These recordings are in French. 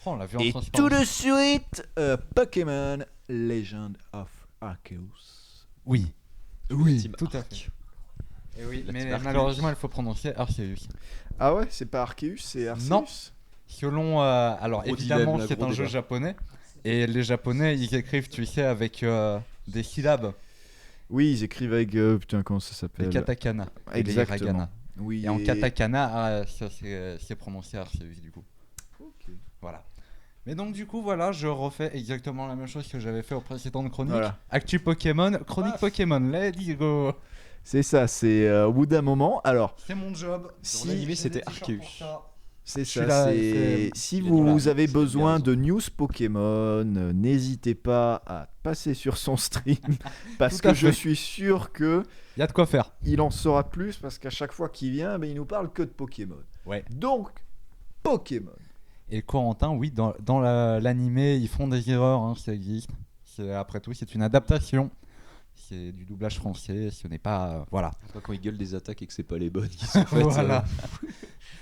Oh, la violence Et transparente. tout de suite, Pokémon Legend of Arceus. Oui, Oui. tout à fait. Et oui, La mais team Arceus. malheureusement, il faut prononcer Arceus. Ah ouais, c'est pas Arceus, c'est Arceus. Non. Selon, alors Gros évidemment, dilemme, c'est gros un jeu débat. japonais. Et les japonais, ils écrivent, tu sais, avec des syllabes, Oui, ils écrivent avec putain comment ça des s'appelle. katakana et des Exactement. hiragana. Oui. Et en katakana, ça c'est prononcé Arceus du coup. Ok. Voilà. Mais donc du coup voilà, je refais exactement la même chose que j'avais fait aux précédentes chroniques. Voilà. Actu Pokémon, chronique Pokémon, let's go. C'est ça, c'est au bout d'un moment. Alors, C'est mon job. Si- Dans l'animé, J'ai c'était des t-shirts Arceus. pour ça. c'est Je suis ça. là, C'est si il est vous là, avez c'est besoin bien de news Pokémon, n'hésitez pas à passer sur son stream parce Tout à que je fait. suis sûr que Il y a de quoi faire. il en saura plus parce qu'à chaque fois qu'il vient, il nous parle que de Pokémon. Ouais. Donc, Pokémon. Et Corentin, oui, dans l'animé, ils font des erreurs, hein, ça existe. Après tout, c'est une adaptation. C'est du doublage français, ce n'est pas... voilà. Pas quand ils gueulent des attaques et que c'est pas les bonnes qui sont faites. Voilà.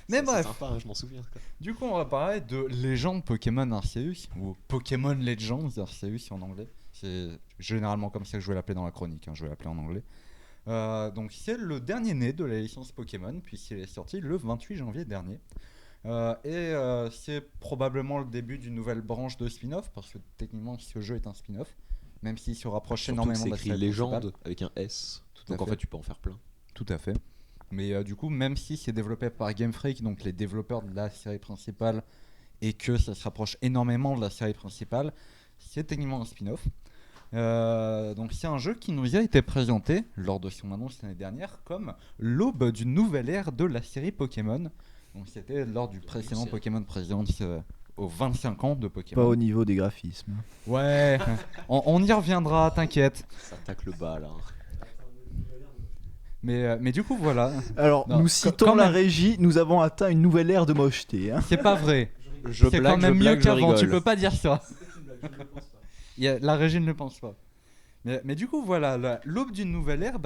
Mais C'est bref, sympa, hein, je m'en souviens. Quoi. du coup, on va parler de Légende Pokémon Arceus, ou Pokémon Legends Arceus en anglais. C'est généralement comme ça que je vais l'appeler dans la chronique, hein, je vais l'appeler en anglais. Donc c'est le dernier né de la licence Pokémon, puisqu'il est sorti le 28 janvier dernier. C'est probablement le début d'une nouvelle branche de spin-off, parce que techniquement ce jeu est un spin-off, même s'il se rapproche Surtout que énormément c'est de la écrit série légende principale. avec un S. Tout à Donc en fait. fait, tu peux en faire plein. Tout à fait. Mais du coup, même si c'est développé par Game Freak, donc les développeurs de la série principale, et que ça se rapproche énormément de la série principale, c'est techniquement un spin-off. Donc c'est un jeu qui nous a été présenté lors de son annonce l'année dernière comme l'aube d'une nouvelle ère de la série Pokémon. Donc c'était lors du précédent c'est- Pokémon Presents aux 25 ans de Pas Pokémon. au niveau des graphismes. Ouais, on y reviendra, t'inquiète. Ça attaque le bas là. Mais du coup voilà, Alors, Non, nous quand citons la même. régie, nous avons atteint une nouvelle ère de mocheté. Hein. C'est pas vrai. Je C'est blague, quand je même mieux blague, je qu'avant, tu rigole. peux pas dire ça. La régie ne le pense pas. Mais du coup, voilà, l'aube d'une nouvelle ère,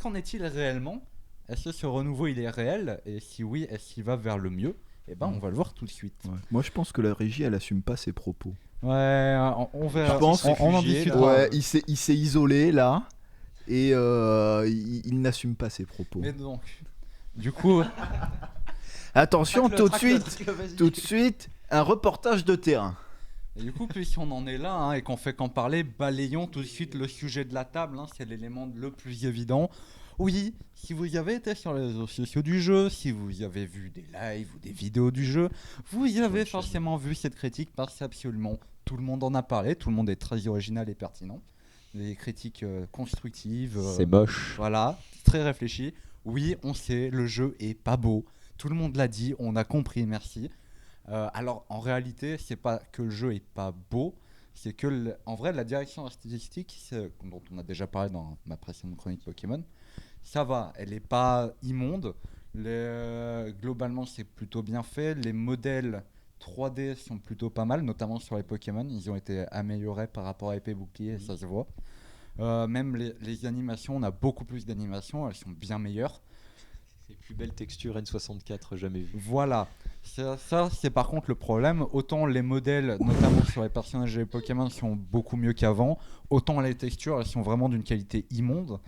qu'en est-il réellement? Est-ce que ce renouveau, il est réel? Et si oui, est-ce qu'il va vers le mieux? Eh ben, on va le voir tout de suite. Moi, je pense que la régie, elle assume pas ses propos. Ouais, on verra. Je pense on en réfugié, discutera. Ouais, il s'est isolé là et il n'assume pas ses propos. Mais donc, du coup, Attention, Traque-le, tout de suite, un reportage de terrain. et du coup, puisqu'on en est là hein, et qu'on fait qu'en parler, balayons tout de suite le sujet de la table. Hein, c'est l'élément le plus évident. Oui, si vous y avez été sur les réseaux sociaux du jeu, si vous y avez vu des lives ou des vidéos du jeu, vous y avez forcément vu cette critique parce qu'absolument tout le monde en a parlé, tout le monde est très original et pertinent. Des critiques constructives. C'est moche. Voilà, très réfléchi. Oui, on sait, le jeu est pas beau. Tout le monde l'a dit, on a compris, merci. Alors, en réalité, c'est pas que le jeu est pas beau, c'est que, en vrai, la direction artistique, dont on a déjà parlé dans ma précédente chronique Pokémon, ça va, elle est pas immonde. Globalement, c'est plutôt bien fait. Les modèles 3D sont plutôt pas mal, notamment sur les Pokémon. Ils ont été améliorés par rapport à Épée Bouclier, ça se voit. Même les animations, on a beaucoup plus d'animations, elles sont bien meilleures. Les plus belles textures N64 jamais vues. Voilà, ça c'est par contre le problème. Autant les modèles, notamment sur les personnages des Pokémon, sont beaucoup mieux qu'avant, autant les textures, elles sont vraiment d'une qualité immonde.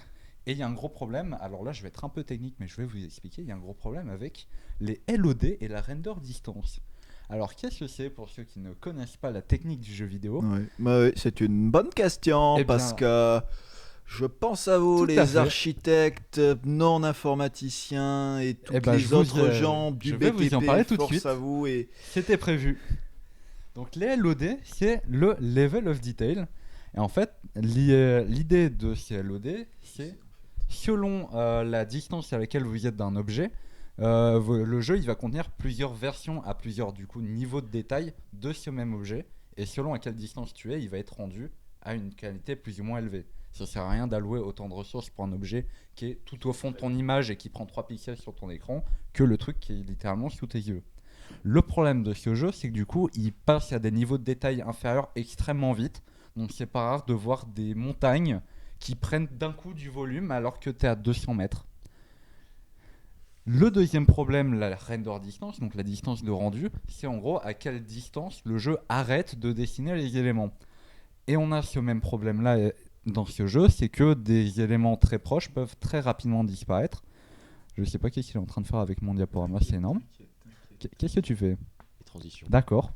Et il y a un gros problème, alors là je vais être un peu technique, mais je vais vous expliquer, il y a un gros problème avec les LOD et la render distance. Alors qu'est-ce que c'est pour ceux qui ne connaissent pas la technique du jeu vidéo? Ouais. Ouais, c'est une bonne question Eh parce bien, que je pense à vous, tout à les fait. architectes, non informaticiens et toutes Eh ben, les je autres vous, gens du je vais BTP. vous en parler tout de force suite. à vous et C'était prévu. Donc les LOD, c'est le level of detail. Et en fait, l'idée de ces LOD, c'est selon la distance à laquelle vous êtes d'un objet, le jeu il va contenir plusieurs versions à plusieurs du coup niveaux de détail de ce même objet. Et selon à quelle distance tu es, il va être rendu à une qualité plus ou moins élevée. Ça sert à rien d'allouer autant de ressources pour un objet qui est tout au fond de ton image et qui prend 3 pixels sur ton écran que le truc qui est littéralement sous tes yeux. Le problème de ce jeu, c'est que du coup, il passe à des niveaux de détail inférieurs extrêmement vite. Donc c'est pas rare de voir des montagnes qui prennent d'un coup du volume alors que tu es à 200 mètres. Le deuxième problème, la render distance, donc la distance de rendu, c'est en gros à quelle distance le jeu arrête de dessiner les éléments. Et on a ce même problème-là dans ce jeu, c'est que des éléments très proches peuvent très rapidement disparaître. Je sais pas qu'est-ce qu'il est en train de faire avec mon diaporama, c'est énorme. Qu'est-ce que tu fais? Les transitions. D'accord.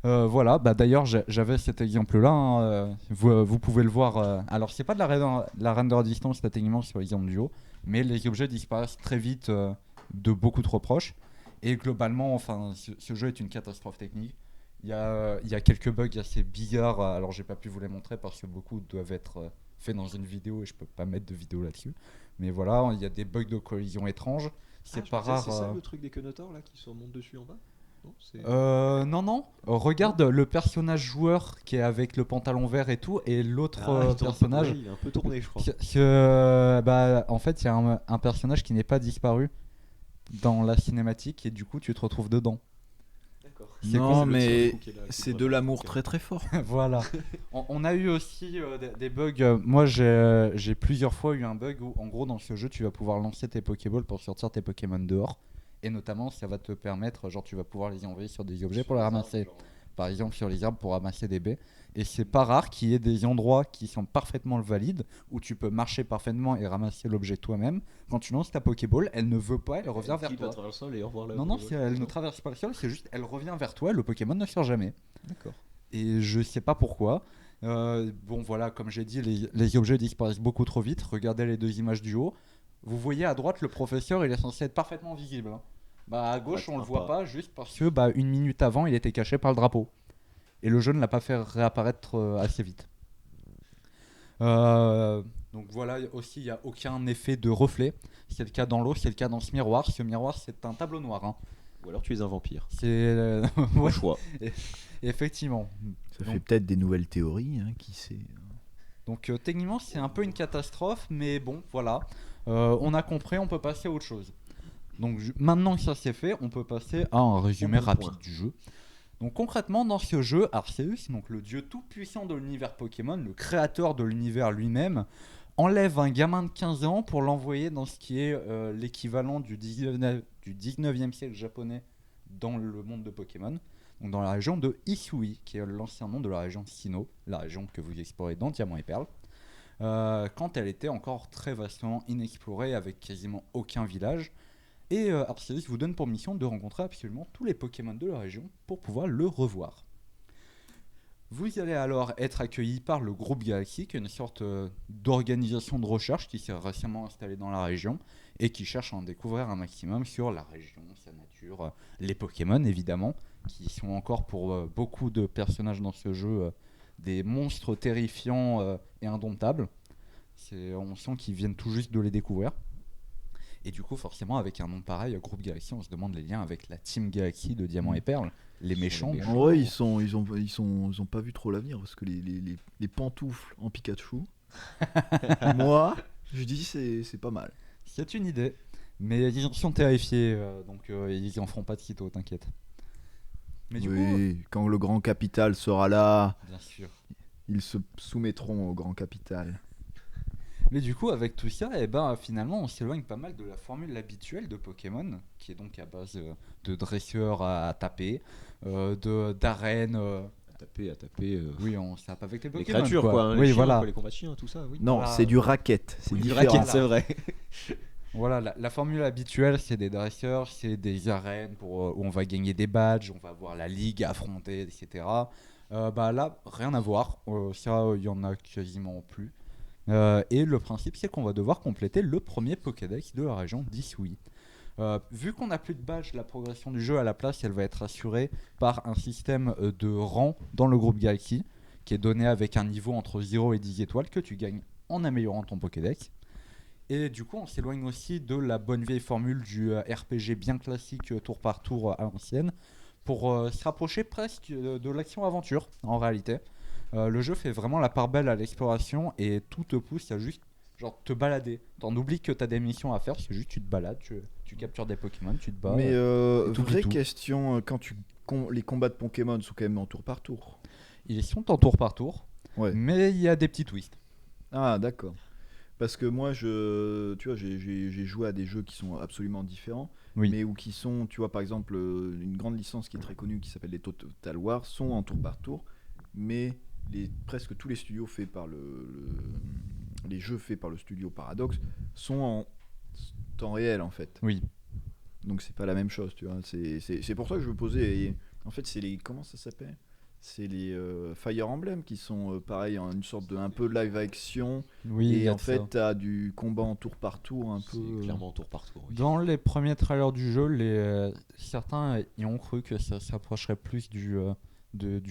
Voilà, bah d'ailleurs j'avais cet exemple-là, hein, vous pouvez le voir. Alors c'est pas de la render distance techniquement sur l'exemple du haut, mais les objets disparaissent très vite de beaucoup trop proches. Et globalement, enfin, ce jeu est une catastrophe technique. Il y a quelques bugs assez bizarres, alors j'ai pas pu vous les montrer parce que beaucoup doivent être faits dans une vidéo et je peux pas mettre de vidéo là-dessus. Mais voilà, il y a des bugs de collision étranges. C'est pas rare. C'est ça le truc des connotors là qui se remontent dessus en bas? Non, c'est... Non. Regarde le personnage joueur qui est avec le pantalon vert et tout, et l'autre personnage. Il est un peu tourné, je crois. Bah, en fait, il y a un personnage qui n'est pas disparu dans la cinématique, et du coup, tu te retrouves dedans. D'accord. C'est Non, con, mais c'est de l'amour très très fort. Voilà. On a eu aussi des bugs. Moi, j'ai plusieurs fois eu un bug où, en gros, dans ce jeu, tu vas pouvoir lancer tes Pokéballs pour sortir tes Pokémon dehors. Et notamment, ça va te permettre, genre, tu vas pouvoir les envoyer sur des objets pour les ramasser. Par exemple, sur les arbres pour ramasser des baies. Et c'est pas rare qu'il y ait des endroits qui sont parfaitement valides où tu peux marcher parfaitement et ramasser l'objet toi-même. Quand tu lances ta Pokéball, elle ne veut pas, elle revient vers toi. Travers le sol et au revoir là. Non, elle ne traverse pas le sol, c'est juste elle revient vers toi, le Pokémon ne sort jamais. D'accord. Et je sais pas pourquoi. Bon, voilà, comme j'ai dit, les objets disparaissent beaucoup trop vite. Regardez les deux images du haut. Vous voyez à droite, le professeur, il est censé être parfaitement visible, hein. Bah, à gauche, on le voit pas, juste parce que une minute avant, il était caché par le drapeau. Et le jeu ne l'a pas fait réapparaître assez vite. Donc voilà, aussi, il n'y a aucun effet de reflet. C'est le cas dans l'eau, c'est le cas dans ce miroir. Ce miroir, c'est un tableau noir, hein. Ou alors tu es un vampire. C'est Au ouais, choix. effectivement. Ça Donc- fait peut-être des nouvelles théories, hein, qui sait. Donc techniquement, c'est un peu une catastrophe, mais bon, voilà. On a compris, on peut passer à autre chose. Donc maintenant que ça c'est fait, on peut passer à un résumé Bon rapide point. du jeu. Donc concrètement, dans ce jeu, Arceus, donc le dieu tout puissant de l'univers Pokémon, le créateur de l'univers lui-même, enlève un gamin de 15 ans pour l'envoyer dans ce qui est l'équivalent du 19e siècle japonais dans le monde de Pokémon. Donc dans la région de Hisui, qui est l'ancien nom de la région Sinnoh, la région que vous explorez dans Diamant et Perle, quand elle était encore très vastement inexplorée avec quasiment aucun village. Et Arceus vous donne pour mission de rencontrer absolument tous les Pokémon de la région pour pouvoir le revoir. Vous allez alors être accueilli par le groupe Galaxy, qui est une sorte d'organisation de recherche qui s'est récemment installée dans la région et qui cherche à en découvrir un maximum sur la région, sa nature, les Pokémon évidemment, qui sont encore pour beaucoup de personnages dans ce jeu des monstres terrifiants et indomptables. On sent qu'ils viennent tout juste de les découvrir. Et du coup, forcément, avec un nom pareil, Groupe Galaxy, on se demande les liens avec la Team Galaxy de Diamant et Perle, les méchants. En vrai, ils ont pas vu trop l'avenir parce que les pantoufles en Pikachu. Moi, je dis c'est pas mal. C'est une idée, mais ils sont terrifiés, donc ils en feront pas de sitôt, t'inquiète. Mais du Oui, quand le grand capital sera là, coup, bien sûr. ils se soumettront au grand capital. Mais du coup, avec tout ça, finalement, on s'éloigne pas mal de la formule habituelle de Pokémon, qui est donc à base de dresseurs à taper, d'arènes. À taper. Oui, on se tape avec les Les Pokémon. créatures quoi, hein, Oui, les chiens, voilà. quoi, les combats de chiens, tout ça, oui. Non, Voilà. c'est du racket, c'est Oui, du différent. racket, c'est vrai. Voilà, la formule habituelle, c'est des dresseurs, c'est des arènes où on va gagner des badges, on va voir la ligue affronter, etc. Là, rien à voir. Ça, il y en a quasiment plus. Et le principe, c'est qu'on va devoir compléter le premier Pokédex de la région d'Hisui. Vu qu'on n'a plus de badge, la progression du jeu à la place, elle va être assurée par un système de rang dans le groupe Galaxy, qui est donné avec un niveau entre 0 et 10 étoiles que tu gagnes en améliorant ton Pokédex. Et du coup, on s'éloigne aussi de la bonne vieille formule du RPG bien classique tour par tour à l'ancienne pour se rapprocher presque de l'action-aventure en réalité. Le jeu fait vraiment la part belle à l'exploration et tout te pousse à juste te balader. T'en oublies que t'as des missions à faire, c'est juste tu te balades, tu captures des Pokémon, tu te bats. Mais et tout, vraie tout. question, quand les combats de Pokémon sont quand même en tour par tour. Ils sont en tour par tour, Ouais. mais il y a des petits twists. Ah d'accord. Parce que moi, tu vois, j'ai joué à des jeux qui sont absolument différents, Oui. mais où qui sont, tu vois, par exemple, une grande licence qui est très connue, qui s'appelle les Total War, sont en tour par tour, mais presque tous les studios faits par les jeux faits par le studio Paradox sont en temps réel, en fait. Oui. Donc c'est pas la même chose, tu vois. C'est pour ça que je me posais. En fait, c'est les. Comment ça s'appelle? C'est les Fire Emblem qui sont pareil, une sorte de un peu live action. Oui, il y Et a en de fait, ça. t'as du combat en tour par tour un C'est peu. clairement en tour par tour. Oui. Dans les premiers trailers du jeu, certains y ont cru que ça s'approcherait plus du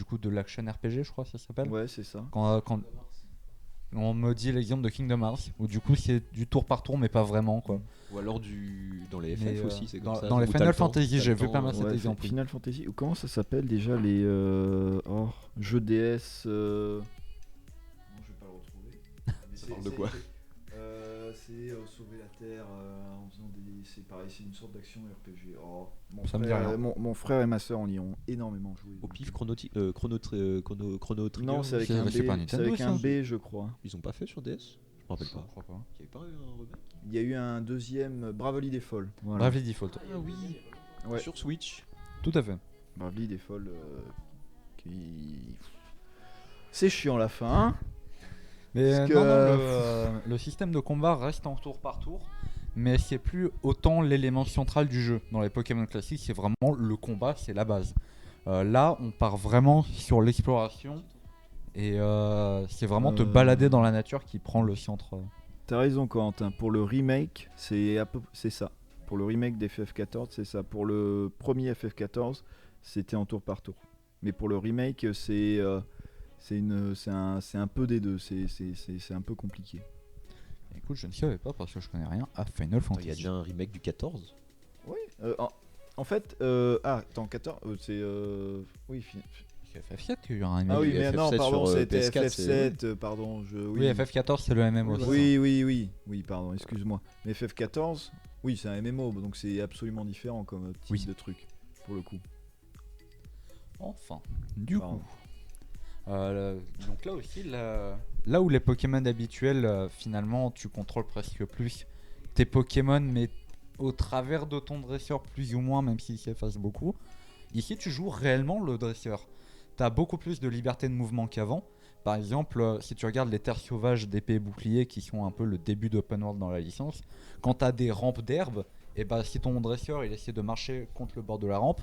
coup de l'action RPG, je crois que ça s'appelle. Ouais, c'est ça. Quand on me dit l'exemple de Kingdom Hearts, où du coup c'est du tour par tour, mais pas vraiment quoi. Ou alors dans les FF Mais, aussi, c'est comme dans- ça. dans les où t'as Final le temps, Fantasy, t'as j'ai le vu temps, pas mal cet Ouais, exemple. Final Fantasy. Ou comment ça s'appelle déjà les jeux DS Non, je vais pas le retrouver. Mais Ça parle de quoi C'est sauver la Terre en faisant des. C'est pareil, c'est une sorte d'action RPG. Oh, Ça me dit rien. mon frère et ma soeur y ont énormément joué. Au pif, Chrono Trigger. Non, c'est avec C'est un le Super B. C'est Nintendo, avec un ça. B, je crois. Ils ont pas fait sur DS. Je me rappelle Je pas. crois pas. Il y avait pas eu un remake. Il y a eu un deuxième Bravely Default. Voilà. Bravely Default. Ah oui. Ouais. Sur Switch. Tout à fait. Bravely Default qui. C'est chiant la fin. Hein. Mais Parce que- non, le système de combat reste en tour par tour, mais c'est plus autant l'élément central du jeu. Dans les Pokémon classiques, c'est vraiment le combat, c'est la base. Là, on part vraiment sur l'exploration et c'est vraiment te balader dans la nature qui prend le centre. T'as raison, Corentin. Pour le remake, c'est ça. Pour le remake d'FF14, c'est ça. Pour le premier FF14, c'était en tour par tour. Mais pour le remake, c'est un peu des deux. C'est un peu compliqué. Écoute, je ne savais pas parce que je connais rien à Final Il y a Fantasy. déjà un remake du 14. Oui. En fait, attends, 14, c'est oui. C'est FF7 qui a eu un Ah oui, du mais non, FF7 pardon, sur, c'était PS4, FF7, pardon. Oui, FF14 c'est le MMO. c'est ça. Oui, pardon, excuse-moi. Mais FF14, oui, c'est un MMO, donc c'est absolument différent comme type Oui. de truc, pour le coup. Enfin, du Pardon. coup. Donc là aussi, là où les Pokémon habituels, finalement, tu contrôles presque plus tes Pokémon, mais au travers de ton dresseur plus ou moins, même s'il s'efface beaucoup. Ici, tu joues réellement le dresseur. Tu as beaucoup plus de liberté de mouvement qu'avant. Par exemple, si tu regardes les terres sauvages d'épée et bouclier, qui sont un peu le début d'open world dans la licence, quand tu as des rampes d'herbe, et bah, si ton dresseur il essaie de marcher contre le bord de la rampe,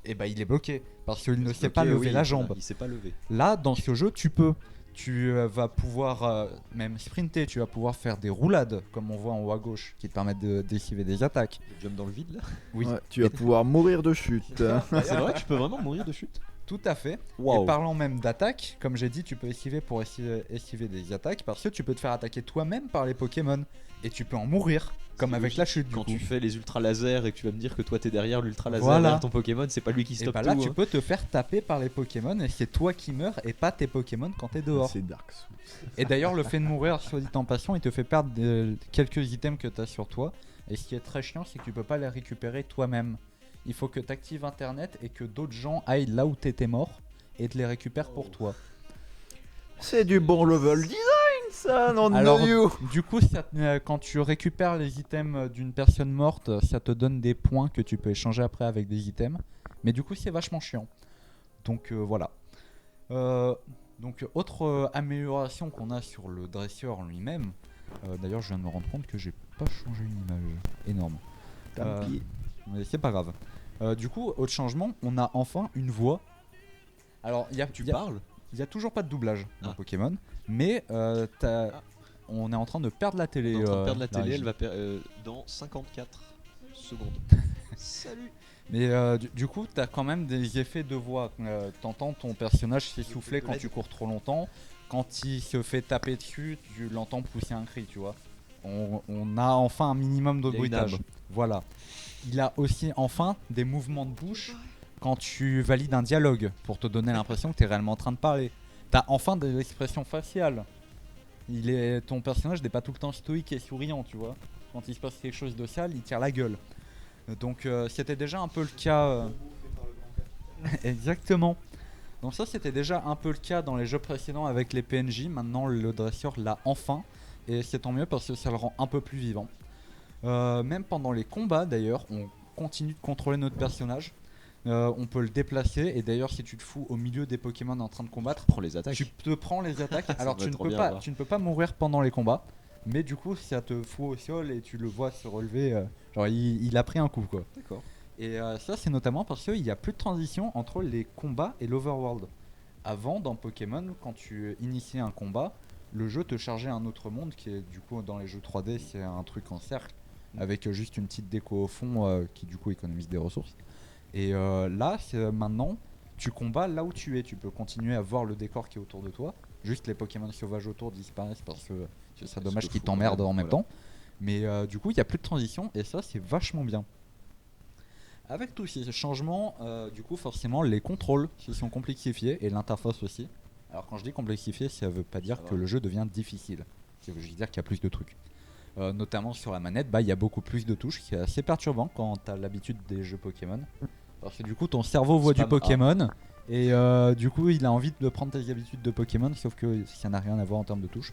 et bah, il est bloqué parce qu'il ne sait pas lever la jambe. Il sait pas lever. Là, dans ce jeu, tu peux. Tu vas pouvoir même sprinter, tu vas pouvoir faire des roulades, comme on voit en haut à gauche, qui te permettent d'esquiver des attaques. Le jump dans le vide là. Oui, Ouais, tu vas pouvoir mourir de chute. C'est vrai, tu peux vraiment mourir de chute. tout à fait. Waouh. Et parlant même d'attaque, comme j'ai dit, tu peux esquiver pour esquiver des attaques, parce que tu peux te faire attaquer toi-même par les Pokémon. Et tu peux en mourir, comme C'est avec logique. la chute du Quand coup. tu fais les ultra lasers et que tu vas me dire que toi t'es derrière l'ultra laser Voilà. derrière ton Pokémon, c'est pas lui qui Et stoppe bah là, tout. tu hein. peux te faire taper par les Pokémon, et c'est toi qui meurs, et pas tes Pokémon quand t'es dehors. C'est Dark Souls. Et d'ailleurs, le fait de mourir, soit dit en passant, il te fait perdre quelques items que tu as sur toi. Et ce qui est très chiant, c'est que tu peux pas les récupérer toi-même. Il faut que tu actives internet et que d'autres gens aillent là où t'étais mort et te les récupèrent pour toi. C'est du bon level design, ça, non de Alors, you. du coup, quand tu récupères les items d'une personne morte, ça te donne des points que tu peux échanger après avec des items. Mais du coup, c'est vachement chiant. Donc voilà. Donc autre amélioration qu'on a sur le dresseur en lui-même. D'ailleurs, je viens de me rendre compte que j'ai pas changé une image énorme. Tant pis. Mais c'est pas grave. Du coup, autre changement, on a enfin une voix. Alors, Tu parles. il y a toujours pas de doublage dans Ah. Pokémon, mais on est en train de perdre la télé. On est en train de perdre la télé, régie. elle va dans 54 secondes. Salut. Mais du coup, t'as quand même des effets de voix. T'entends ton personnage s'essouffler quand tu cours trop longtemps. Quand il se fait taper dessus, tu l'entends pousser un cri, tu vois. On a enfin un minimum de Il y a une bruitage. âme. Voilà. Il a aussi enfin des mouvements de bouche quand tu valides un dialogue pour te donner l'impression que t'es réellement en train de parler. T'as enfin des expressions faciales. Ton personnage n'est pas tout le temps stoïque et souriant, tu vois. Quand il se passe quelque chose de sale, il tire la gueule. Donc c'était déjà un peu le cas. Exactement. Donc ça c'était déjà un peu le cas dans les jeux précédents avec les PNJ. Maintenant le dresseur l'a enfin. et c'est tant mieux parce que ça le rend un peu plus vivant. Même pendant les combats d'ailleurs, on continue de contrôler notre personnage. On peut le déplacer et d'ailleurs si tu te fous au milieu des Pokémon en train de combattre, Prends les attaques. tu te prends les attaques. Alors va tu ne, trop peux bien, pas, voir. tu ne peux pas mourir pendant les combats, mais du coup ça te fout au sol et tu le vois se relever. Genre il a pris un coup quoi. D'accord. Et ça c'est notamment parce qu'il n'y a plus de transition entre les combats et l'overworld. Avant dans Pokémon, quand tu initiais un combat, le jeu te chargeait un autre monde qui est du coup dans les jeux 3D c'est un truc en cercle avec juste une petite déco au fond qui du coup économise des ressources. Et là maintenant tu combats là où tu es, tu peux continuer à voir le décor qui est autour de toi. Juste les Pokémon sauvages autour disparaissent parce que ce serait dommage qu'ils t'emmerdent en même temps. Mais du coup il n'y a plus de transition et ça c'est vachement bien. Avec tous ces changements, du coup forcément les contrôles se sont complexifiés et l'interface aussi. Alors quand je dis complexifié, ça veut pas dire que le jeu devient difficile. Ça veut juste dire qu'il y a plus de trucs. Notamment sur la manette, il y a beaucoup plus de touches, qui est assez perturbant quand tu as l'habitude des jeux Pokémon. Parce que du coup ton cerveau voit du Spam Pokémon et du coup il a envie de prendre tes habitudes de Pokémon, sauf que ça n'a rien à voir en termes de touches.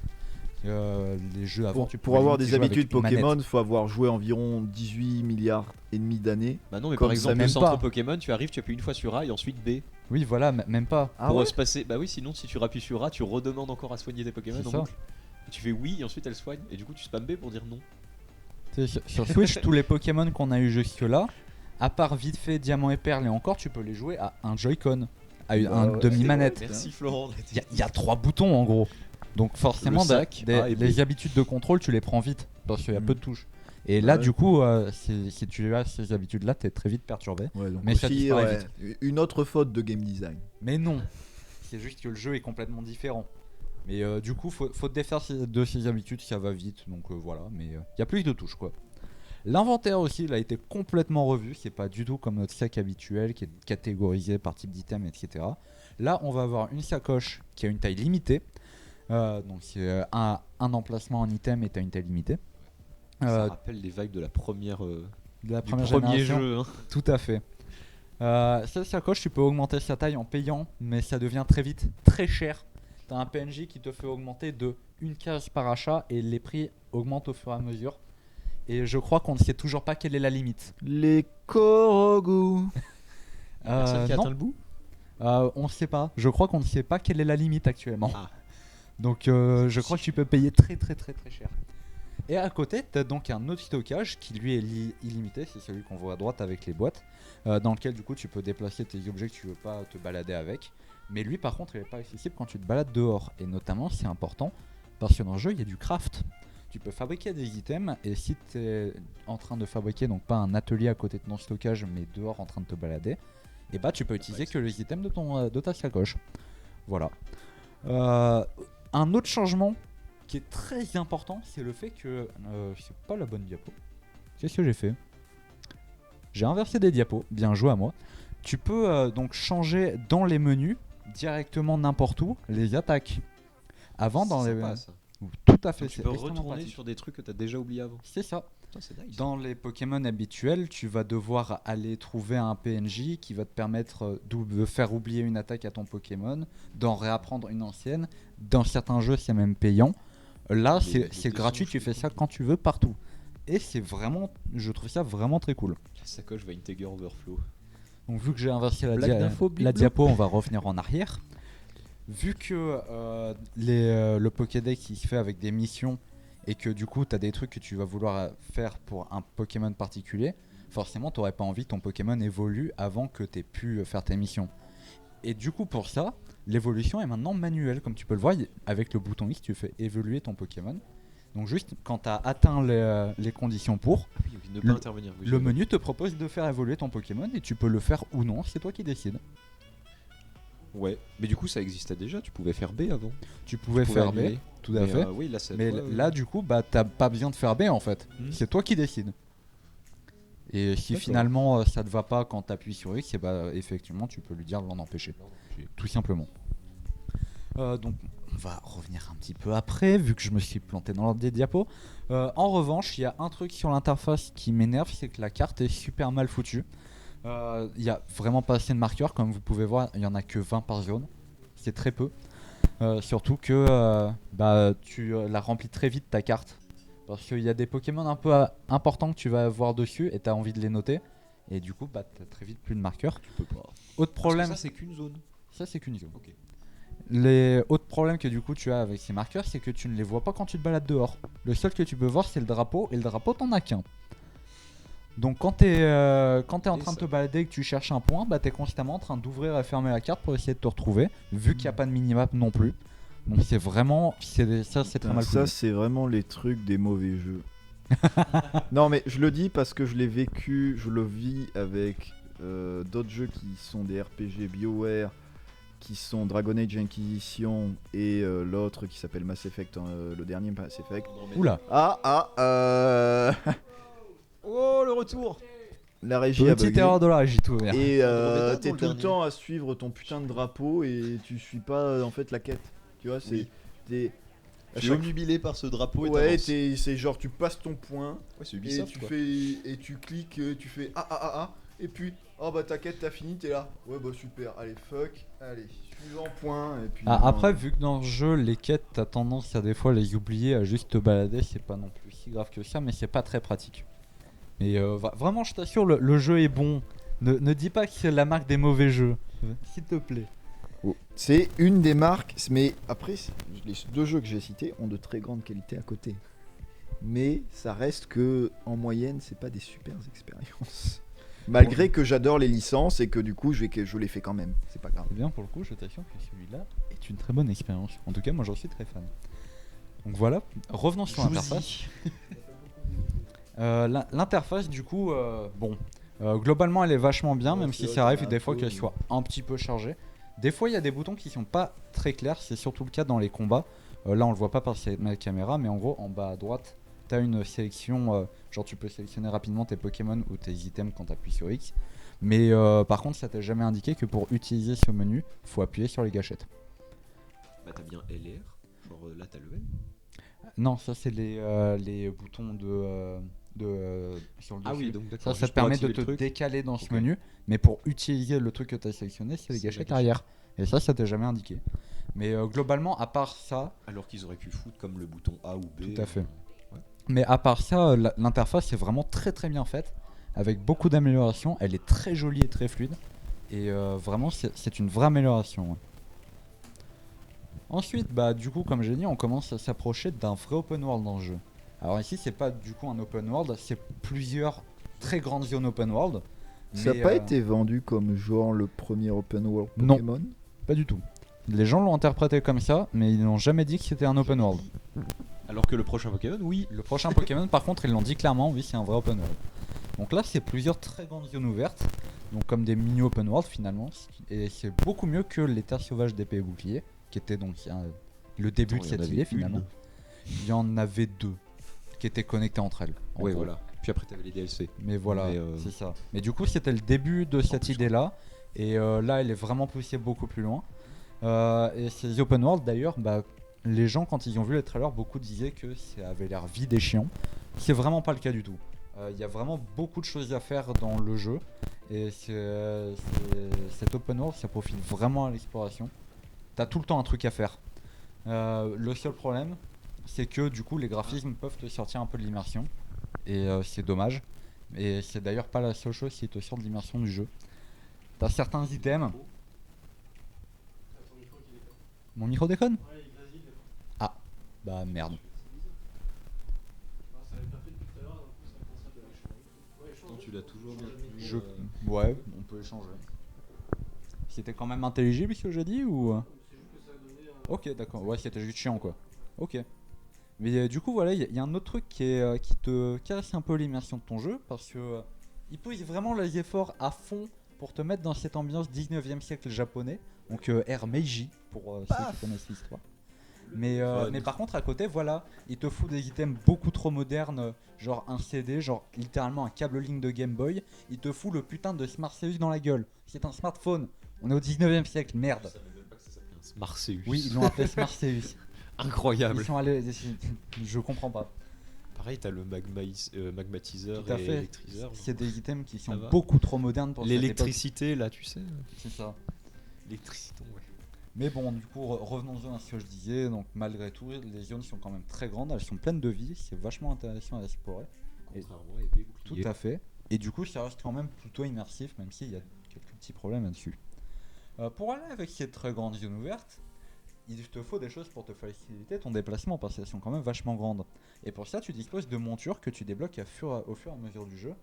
Les jeux avant, Pour avoir des jouer avec habitudes une manette. Pokémon, il faut avoir joué environ 18 milliards et demi d'années. Bah non, mais Comme par ça, exemple, même le centre pas. Pokémon, tu arrives, tu appuies une fois sur A et ensuite B. Oui voilà, même pas. Pour se passer. Bah oui, sinon, si tu rappuies sur A, tu redemandes encore à soigner tes Pokémon C'est en ça. boucle. Et tu fais oui, et ensuite elle soigne. Et du coup, tu spams B pour dire non. Tu sais, sur Switch, tous les Pokémon qu'on a eu jusque-là, à part vite fait Diamant et Perle et encore, tu peux les jouer à un Joy-Con, à un ouais, demi-manette. Merci Florent. Il y a 3 boutons en gros. Donc forcément, Le sac, A et B. les habitudes de contrôle, tu les prends vite parce qu'il y a Mm. peu de touches. Et là, Ouais. du coup, si tu as ces habitudes-là, t'es très vite perturbé. Ouais, donc Mais ça aussi, disparaît une autre faute de game design. Mais non, c'est juste que le jeu est complètement différent. Mais du coup, faut te défaire de ses habitudes, ça va vite. Donc voilà, mais il y a plus de touches quoi. L'inventaire aussi, il a été complètement revu. C'est pas du tout comme notre sac habituel qui est catégorisé par type d'item, etc. Là, on va avoir une sacoche qui a une taille limitée. Donc c'est un emplacement en item et t'as une taille limitée. Ça rappelle les vibes de la première. De la Du première premier génération. jeu. Hein. Tout à fait. Cette sacoche, tu peux augmenter sa taille en payant, mais ça devient très vite très cher. T'as un PNJ qui te fait augmenter de une case par achat et les prix augmentent au fur et à mesure. Et je crois qu'on ne sait toujours pas quelle est la limite. Les Korogu. Personne qui a non. atteint le bout. On ne sait pas. Je crois qu'on ne sait pas quelle est la limite actuellement. Ah. Donc je crois que tu peux payer très très très très cher. Et à côté, tu as donc un autre stockage qui lui est illimité, c'est celui qu'on voit à droite avec les boîtes, dans lequel du coup tu peux déplacer tes objets que tu veux pas te balader avec. Mais lui par contre il n'est pas accessible quand tu te balades dehors. Et notamment c'est important parce que dans le jeu il y a du craft. Tu peux fabriquer des items et si tu es en train de fabriquer, donc pas un atelier à côté de ton stockage mais dehors en train de te balader, et bah tu peux utiliser que les items de ta sacoche. Voilà. Un autre changement qui est très important, c'est le fait que c'est pas la bonne diapo. Qu'est-ce que j'ai fait? J'ai inversé des diapos, bien joué à moi. Tu peux donc changer dans les menus directement n'importe où les attaques. Avant dans les Sympa, ça. tout à fait, Donc, tu c'est peux extrêmement retourner pratique. sur des trucs que t'as déjà oublié avant. C'est ça. Putain, c'est nice. Dans les Pokémon habituels, tu vas devoir aller trouver un PNJ qui va te permettre de faire oublier une attaque à ton Pokémon, d'en réapprendre une ancienne. Dans certains jeux, c'est même payant. Là, Les c'est dessins, gratuit, je tu fais trouve ça quand tu veux, partout. Et c'est vraiment, je trouve ça vraiment très cool. La sacoche va Integer Overflow. Donc vu que j'ai inversé Blague d'info, blip, la blop. diapo, on va revenir en arrière. Vu que le Pokédex il se fait avec des missions et que du coup tu as des trucs que tu vas vouloir faire pour un Pokémon particulier, forcément tu n'aurais pas envie que ton Pokémon évolue avant que tu aies pu faire tes missions. Et du coup pour ça, l'évolution est maintenant manuelle. Comme tu peux le voir, avec le bouton X tu fais évoluer ton Pokémon. Donc juste quand tu as atteint les conditions pour, Ah oui, ne pas Le- intervenir. oui, le je- menu te propose de faire évoluer ton Pokémon et tu peux le faire ou non, c'est toi qui décides. Ouais, mais du coup ça existait déjà, tu pouvais faire B avant. Tu pouvais Tu pouvais faire B, annuler. tout à Mais, fait. oui, là c'est. Mais là, du coup, t'as pas besoin de faire B en fait. Mhm. C'est toi qui décides. Et si D'accord. finalement ça te va pas quand t'appuies sur X, et bah effectivement, tu peux lui dire de l'en empêcher. Tout simplement. Donc, on va revenir un petit peu après, vu que je me suis planté dans l'ordre des diapos. En revanche, il y a un truc sur l'interface qui m'énerve, c'est que la carte est super mal foutue. Il y a vraiment pas assez de marqueurs, comme vous pouvez voir, il y en a que 20 par zone. C'est très peu. Surtout que tu la remplis très vite ta carte. Parce qu'il y a des Pokémon un peu importants que tu vas voir dessus et tu as envie de les noter. Et du coup, t'as très vite plus de marqueurs. Tu peux pas. Autre problème, Ça, c'est qu'une zone. ça c'est qu'une zone. Ok. Les autres problèmes que du coup tu as avec ces marqueurs, c'est que tu ne les vois pas quand tu te balades dehors. Le seul que tu peux voir, c'est le drapeau, et le drapeau, t'en as qu'un. Donc quand t'es en train de te balader et que tu cherches un point, t'es constamment en train d'ouvrir et fermer la carte pour essayer de te retrouver, vu qu'il n'y a pas de minimap non plus. Donc c'est vraiment, c'est très mal Ça, foutu. c'est vraiment les trucs des mauvais jeux. Non, mais je le dis parce que je l'ai vécu, je le vis avec d'autres jeux qui sont des RPG BioWare, qui sont Dragon Age Inquisition et l'autre qui s'appelle Mass Effect, le dernier Mass Effect. Oula, Oh, le retour. La régie a petite bugué. erreur de la régie, tout va bien. Et Andromeda, t'es non, le tout le dernier. temps à suivre ton putain de drapeau et tu suis pas en fait la quête. Tu vois, c'est. Oui. t'es- à Je suis chaque- obnubilé par ce drapeau et Ouais, t'avances. c'est genre tu passes ton point Ouais, c'est et Ubisoft tu quoi. fais et tu cliques, tu fais et puis oh bah ta quête t'as fini, t'es là. Ouais bah super, allez fuck, allez suivant point et puis. Après, vu que dans le jeu, les quêtes, t'as tendance à des fois les oublier, à juste te balader, c'est pas non plus si grave que ça, mais c'est pas très pratique. Mais vraiment, je t'assure, le jeu est bon. Ne dis pas que c'est la marque des mauvais jeux, s'il te plaît. C'est une des marques, mais après les deux jeux que j'ai cités ont de très grandes qualités à côté. Mais ça reste que en moyenne, c'est pas des super expériences. Malgré que j'adore les licences et que du coup je les fais quand même, c'est pas grave. C'est bien pour le coup, je t'assure que celui-là est une très bonne expérience. En tout cas, moi j'en suis très fan. Donc voilà, revenons sur l'interface. L'interface, du coup, globalement elle est vachement bien, Ouais, même c'est si vrai ça arrive qu'il y a des un fois peu, qu'elle soit un petit peu chargée. Des fois, il y a des boutons qui sont pas très clairs, c'est surtout le cas dans les combats. Là, on le voit pas par ma caméra, mais en gros, en bas à droite, tu as une sélection. Genre, tu peux sélectionner rapidement tes Pokémon ou tes items quand tu appuies sur X. Mais par contre, ça t'a jamais indiqué que pour utiliser ce menu, faut appuyer sur les gâchettes. Bah, t'as bien LR. Genre là, t'as le L. Non, ça, c'est les boutons sur le Ah dessus. oui, donc d'accord. Ça te juste pour permet de activer te le truc. décaler dans ce Ok. menu, mais pour utiliser le truc que tu as sélectionné, c'est les C'est la gâchettes gâchette. arrière. Et ça t'est jamais indiqué. Mais globalement, à part ça, Alors qu'ils auraient pu foutre comme le bouton A ou B. Tout à fait. Ouais. mais à part ça, l'interface est vraiment très très bien faite, avec beaucoup d'améliorations. Elle est très jolie et très fluide, et vraiment c'est une vraie amélioration. Ouais. Ensuite, du coup, comme j'ai dit, on commence à s'approcher d'un vrai open world dans le jeu. Alors ici, c'est pas du coup un open world, c'est plusieurs très grandes zones open world. Ça n'a mais, pas été vendu comme genre le premier open world Non. Pokémon. Pas du tout. Les gens l'ont interprété comme ça, mais ils n'ont jamais dit que c'était un open world. Alors que le prochain Pokémon, oui. Le prochain Pokémon, par contre, ils l'ont dit clairement, oui, c'est un vrai open world. Donc là, c'est plusieurs très grandes zones ouvertes, donc comme des mini open world finalement, et c'est beaucoup mieux que les terres sauvages d'épée et bouclier, qui était donc le début Attends, de il y en cette avait idée finalement. une. Il y en avait deux qui étaient connectées entre elles. en Ouais, gros. voilà. Puis après, t'avais les DLC. Mais voilà, Mais, c'est ça. Mais du coup, c'était le début de cette plus, idée-là. Et là, elle est vraiment poussée beaucoup plus loin. Et ces open world, d'ailleurs, les gens, quand ils ont vu les trailers, beaucoup disaient que ça avait l'air vide et chiant. C'est vraiment pas le cas du tout. Il y a vraiment beaucoup de choses à faire dans le jeu. Et cet open world, ça profite vraiment à l'exploration. T'as tout le temps un truc à faire. Le seul problème, c'est que du coup, les graphismes peuvent te sortir un peu de l'immersion. Et c'est dommage. Et c'est d'ailleurs pas la seule chose qui te sort de l'immersion du jeu. T'as certains items. Mon micro déconne? Ah, bah merde. Tu l'as toujours Ouais, on peut échanger. C'était quand même intelligible ce que j'ai dit ou Ok, d'accord. Ouais, c'était juste chiant quoi. Ok. Mais du coup, voilà, il y a un autre truc qui te casse un peu l'immersion de ton jeu parce que il pose vraiment les efforts à fond pour te mettre dans cette ambiance 19e siècle japonais, donc Ère Meiji pour ceux qui connaissent l'histoire. Mais par contre, à côté, voilà, il te fout des items beaucoup trop modernes, genre un CD, genre littéralement un câble ligne de Game Boy. Il te fout le putain de Smart Seus dans la gueule. C'est un smartphone. On est au 19e siècle, merde. Je savais même pas que ça s'appelait un Smarseus. Oui, ils l'ont appelé Smart Seus. Incroyable. Ils sont allés. Je comprends pas. Pareil, t'as le magmatiseur Tout à et fait. électryseur. C'est des items qui sont Ça va. beaucoup trop modernes pour cette époque. L'électricité, là, tu sais. C'est ça. L'électricité, ouais. Mais bon, du coup, revenons-en à ce que je disais. Donc, malgré tout, les zones sont quand même très grandes. Elles sont pleines de vie. C'est vachement intéressant à explorer. Contrairement à épée Tout bouclier. à fait. Et du coup, ça reste quand même plutôt immersif, même s'il y a quelques petits problèmes là-dessus. Pour aller avec ces très grandes zones ouvertes, il te faut des choses pour te faciliter ton déplacement parce qu'elles sont quand même vachement grandes. Et pour ça, tu disposes de montures que tu débloques au fur et à mesure du jeu.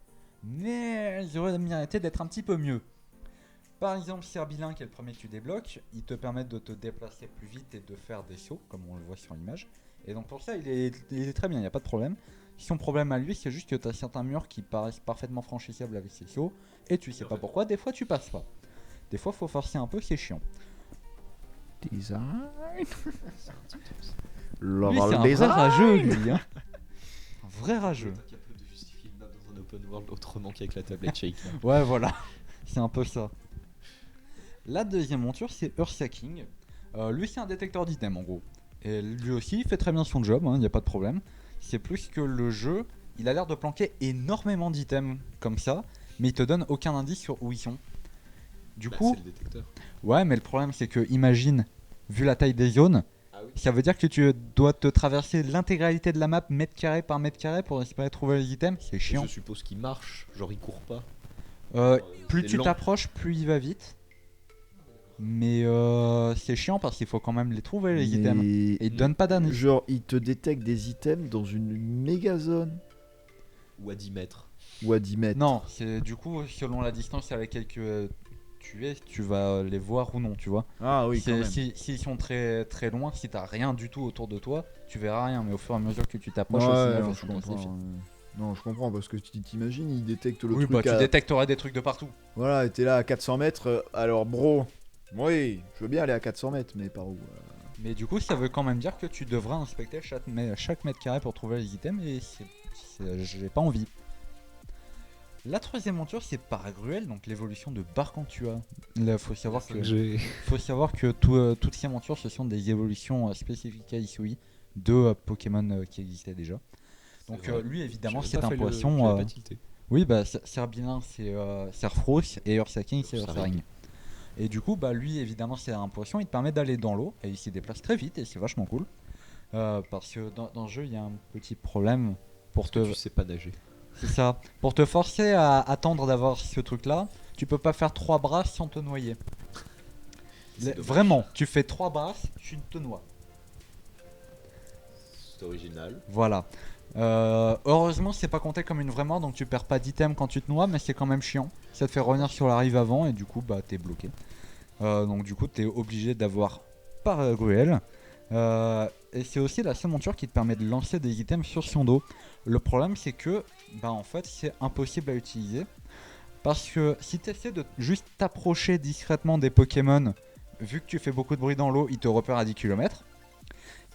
Mais elles auraient mérité d'être un petit peu mieux. Par exemple, Serbilin, qui est le premier que tu débloques, il te permet de te déplacer plus vite et de faire des sauts, comme on le voit sur l'image. Et donc pour ça, il est très bien, il n'y a pas de problème. Son problème à lui, c'est juste que tu as certains murs qui paraissent parfaitement franchissables avec ses sauts, et tu sais pas pourquoi, des fois tu passes pas. Des fois, faut forcer un peu, c'est chiant. Design. Lui, c'est un vrai rageux, lui. Hein. Un vrai rageux. T'es capable de justifier une map dans un open world autrement qu'avec la tablette shake. Ouais, voilà, c'est un peu ça. La deuxième monture, c'est Ursa King. Lui, c'est un détecteur d'items en gros. Et lui aussi, il fait très bien son job, il n'y a pas de problème. C'est plus que le jeu, il a l'air de planquer énormément d'items comme ça, mais il te donne aucun indice sur où ils sont. Du coup, c'est le détecteur. ouais, mais le problème, c'est que, imagine, vu la taille des zones, Ah oui. ça veut dire que tu dois te traverser l'intégralité de la map mètre carré par mètre carré pour espérer trouver les items. C'est chiant. Je suppose qu'il marche, genre il court pas. Plus c'est tu lent. t'approches, plus il va vite. Mais c'est chiant parce qu'il faut quand même les trouver les items. Et ils te donnent pas d'indice. Genre, il te détecte des items dans une méga zone Ou à 10 mètres. ou à 10 mètres. Non, c'est du coup selon la distance à laquelle tu es, tu vas les voir ou non, tu vois. Ah oui, quand même. S'ils sont très très loin, si t'as rien du tout autour de toi, tu verras rien. Mais au fur et à mesure que tu t'approches, Ouais, aussi, la non, façon je dont comprends. c'est fait. Non, je comprends parce que tu t'imagines, il détecte le Oui, truc bah tu à... détecteras des trucs de partout. Voilà, et t'es là à 400 mètres. Alors, bro, oui, je veux bien aller à 400 mètres, mais par où Mais du coup, ça veut quand même dire que tu devras inspecter chaque mètre carré pour trouver les items et j'ai pas envie. La troisième monture, c'est Paragruel, donc l'évolution de Barcantua. Il faut savoir que toutes ces montures, ce sont des évolutions spécifiques à Isui de Pokémon qui existaient déjà. Donc lui, évidemment, c'est un poisson. Oui, bah Serbilin, c'est Serfros et Ursa King, c'est Ursaring. Et du coup, bah lui, évidemment, c'est un poisson, il te permet d'aller dans l'eau et il s'y déplace très vite et c'est vachement cool. Parce que dans le jeu, il y a un petit problème pour te. Tu sais pas nager. C'est ça. Pour te forcer à attendre d'avoir ce truc-là, tu peux pas faire 3 brasses sans te noyer. Vraiment, tu fais 3 brasses, tu te noies. C'est original. Voilà. Heureusement, c'est pas compté comme une vraie mort, donc tu perds pas d'item quand tu te noies, mais c'est quand même chiant. Ça te fait revenir sur la rive avant et du coup, bah t'es bloqué. Donc du coup, t'es obligé d'avoir Paragruel. Et c'est aussi la seule monture qui te permet de lancer des items sur son dos. Le problème, c'est que, bah en fait, c'est impossible à utiliser. Parce que si tu essaies de juste t'approcher discrètement des Pokémon, vu que tu fais beaucoup de bruit dans l'eau, ils te repèrent à 10 km.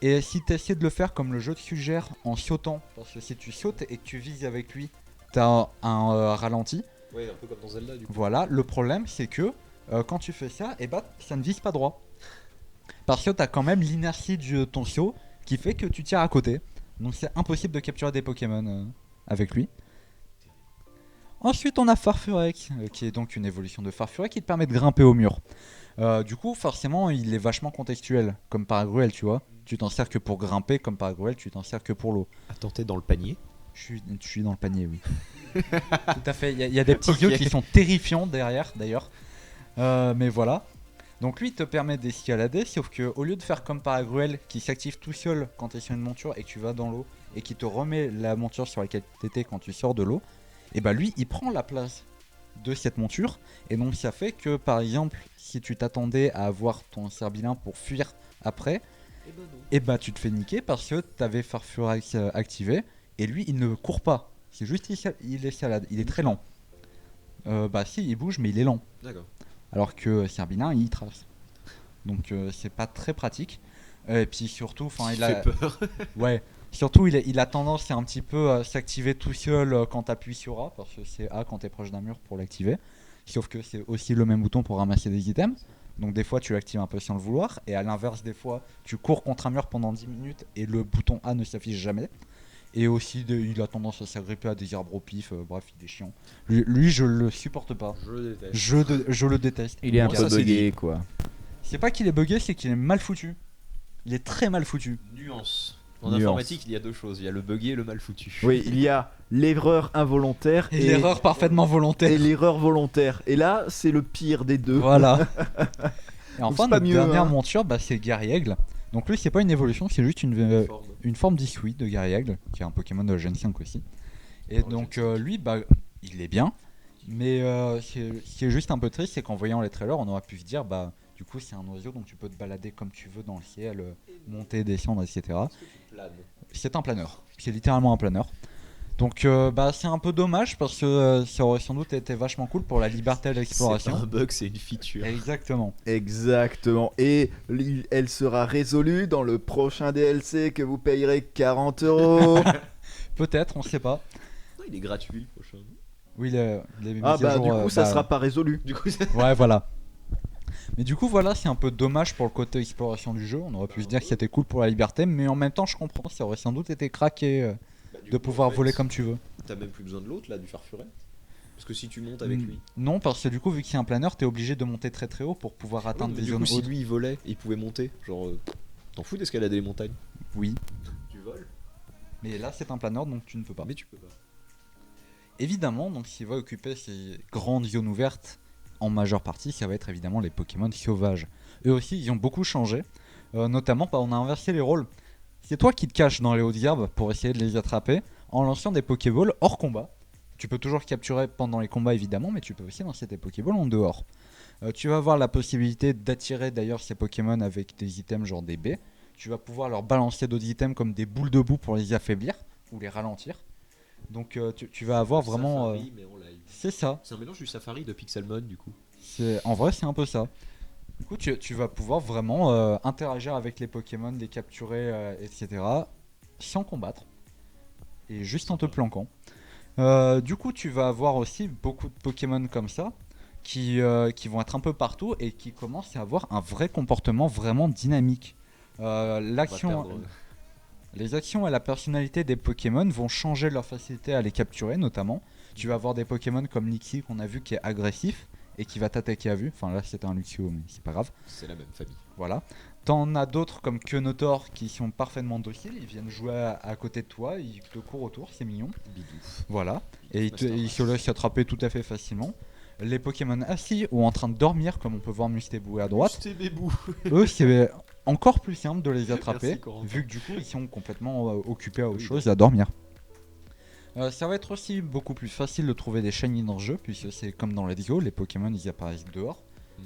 Et si tu essaies de le faire comme le jeu te suggère en sautant, parce que si tu sautes et que tu vises avec lui, t'as un ralenti. Ouais, un peu comme dans Zelda du coup. Voilà, le problème c'est que quand tu fais ça, et bah ça ne vise pas droit. Parce que t'as quand même l'inertie de ton saut qui fait que tu tires à côté. Donc c'est impossible de capturer des Pokémon avec lui. Ensuite on a Farfurek, qui est donc une évolution de Farfurek qui te permet de grimper au mur. Du coup forcément il est vachement contextuel, comme Paragruel tu vois. Tu t'en sers que pour grimper, comme Paragruel tu t'en sers que pour l'eau. Attends, t'es dans le panier. Je suis dans le panier, oui. Tout à fait, il y a des petits Ok. yeux qui sont terrifiants derrière d'ailleurs. Mais voilà. Donc lui il te permet d'escalader, sauf que au lieu de faire comme Paragruel qui s'active tout seul quand tu es sur une monture et que tu vas dans l'eau et qui te remet la monture sur laquelle tu étais quand tu sors de l'eau, et bah lui il prend la place de cette monture et donc ça fait que par exemple si tu t'attendais à avoir ton Serbilin pour fuir après, et bah tu te fais niquer parce que t'avais Farfurek activé et lui il ne court pas, c'est juste il escalade, il est très lent. Bah si il bouge mais il est lent. D'accord. Alors que Serbilin il trace. Donc c'est pas très pratique. Et puis surtout, enfin il a. fait peur. Ouais. Surtout il a tendance à un petit peu s'activer tout seul quand t'appuies sur A, parce que c'est A quand t'es proche d'un mur pour l'activer. Sauf que c'est aussi le même bouton pour ramasser des items. Donc des fois tu l'actives un peu sans le vouloir. Et à l'inverse des fois tu cours contre un mur pendant 10 minutes et le bouton A ne s'affiche jamais. Et aussi il a tendance à s'agripper à des arbres au pif, bref il est chiant. Lui je le supporte pas. Je le déteste. Je le déteste. Il est un Bon, peu ça, c'est bugué, quoi. C'est pas qu'il est buggé, c'est qu'il est mal foutu. Il est très mal foutu. Nuance. En Nuance. informatique, il y a 2 choses. Il y a le buggé et le mal foutu. Oui, il y a l'erreur involontaire Et l'erreur parfaitement et volontaire. l'erreur volontaire. Et là, c'est le pire des deux. Voilà. Et enfin, c'est pas notre mieux, dernière hein. monture, c'est Gary Aigle. Donc lui, c'est pas une évolution, c'est juste une forme d'Isui de Gary Aigle, qui est un Pokémon de Gen 5 aussi. Et donc lui, il est bien, mais ce qui est juste un peu triste, c'est qu'en voyant les trailers, on aurait pu se dire, du coup, c'est un oiseau, donc tu peux te balader comme tu veux dans le ciel, monter, descendre, etc. C'est un planeur, c'est littéralement un planeur. Donc c'est un peu dommage parce que ça aurait sans doute été vachement cool pour la liberté de C'est l'exploration. pas un bug, c'est une feature. Exactement. Exactement. Et elle sera résolue dans le prochain DLC que vous payerez 40 €. Peut-être, on sait pas. Non, il est gratuit le prochain. Oui, les Ah mises à du jour, coup, ça sera pas résolu. Du coup, ça... Ouais, voilà. Mais du coup, voilà, c'est un peu dommage pour le côté exploration du jeu. On aurait pu se dire que c'était cool pour la liberté, mais en même temps, je comprends. Ça aurait sans doute été craqué de pouvoir voler comme tu veux. T'as même plus besoin de l'autre là, du Farfuret. Parce que si tu montes avec lui. Non, parce que du coup, vu que c'est un planeur, t'es obligé de monter très très haut pour pouvoir atteindre Oui, mais des du zones coup, si hautes. lui il volait, il pouvait monter. Genre, t'en fous d'escalader les montagnes. Oui, Tu voles. mais là, c'est un planeur, donc tu ne peux pas. Mais tu peux pas. Évidemment, donc s'il va occuper ces grandes zones ouvertes, en majeure partie, ça va être évidemment les Pokémon sauvages. Eux aussi, ils ont beaucoup changé. Notamment, on a inversé les rôles. C'est toi qui te caches dans les hautes herbes pour essayer de les attraper en lançant des Pokéballs hors combat. Tu peux toujours capturer pendant les combats évidemment, mais tu peux aussi lancer tes Pokéballs en dehors. Tu vas avoir la possibilité d'attirer d'ailleurs ces Pokémon avec des items genre des baies. Tu vas pouvoir leur balancer d'autres items comme des boules de boue pour les affaiblir ou les ralentir. Donc tu vas avoir vraiment... Safari, mais en live. c'est ça. C'est un mélange du Safari de Pixelmon du coup. En vrai, c'est un peu ça. Du coup, tu vas pouvoir vraiment interagir avec les Pokémon, les capturer, etc. sans combattre. Et juste en te planquant. Du coup, tu vas avoir aussi beaucoup de Pokémon comme ça qui vont être un peu partout et qui commencent à avoir un vrai comportement vraiment dynamique. L'action, les actions et la personnalité des Pokémon vont changer leur facilité à les capturer, notamment. Tu vas avoir des Pokémon comme Nixie qu'on a vu qui est agressif et qui va t'attaquer à vue. Enfin là c'était un Luxio mais c'est pas grave. C'est la même famille. Voilà. T'en as d'autres comme Kenotor qui sont parfaitement dociles, ils viennent jouer à côté de toi, ils te courent autour, c'est mignon. Bidou. Voilà. Et Master ils se laissent attraper tout à fait facilement. Les Pokémon assis ou en train de dormir, comme on peut voir Mustébou à droite, C'était bébou. eux c'est encore plus simple de les attraper, Merci, Corentin. vu que du coup ils sont complètement occupés à autre Oui, chose, à dormir. Ça va être aussi beaucoup plus facile de trouver des shiny dans le jeu, puisque c'est comme dans Let's Go, les Pokémon ils apparaissent dehors.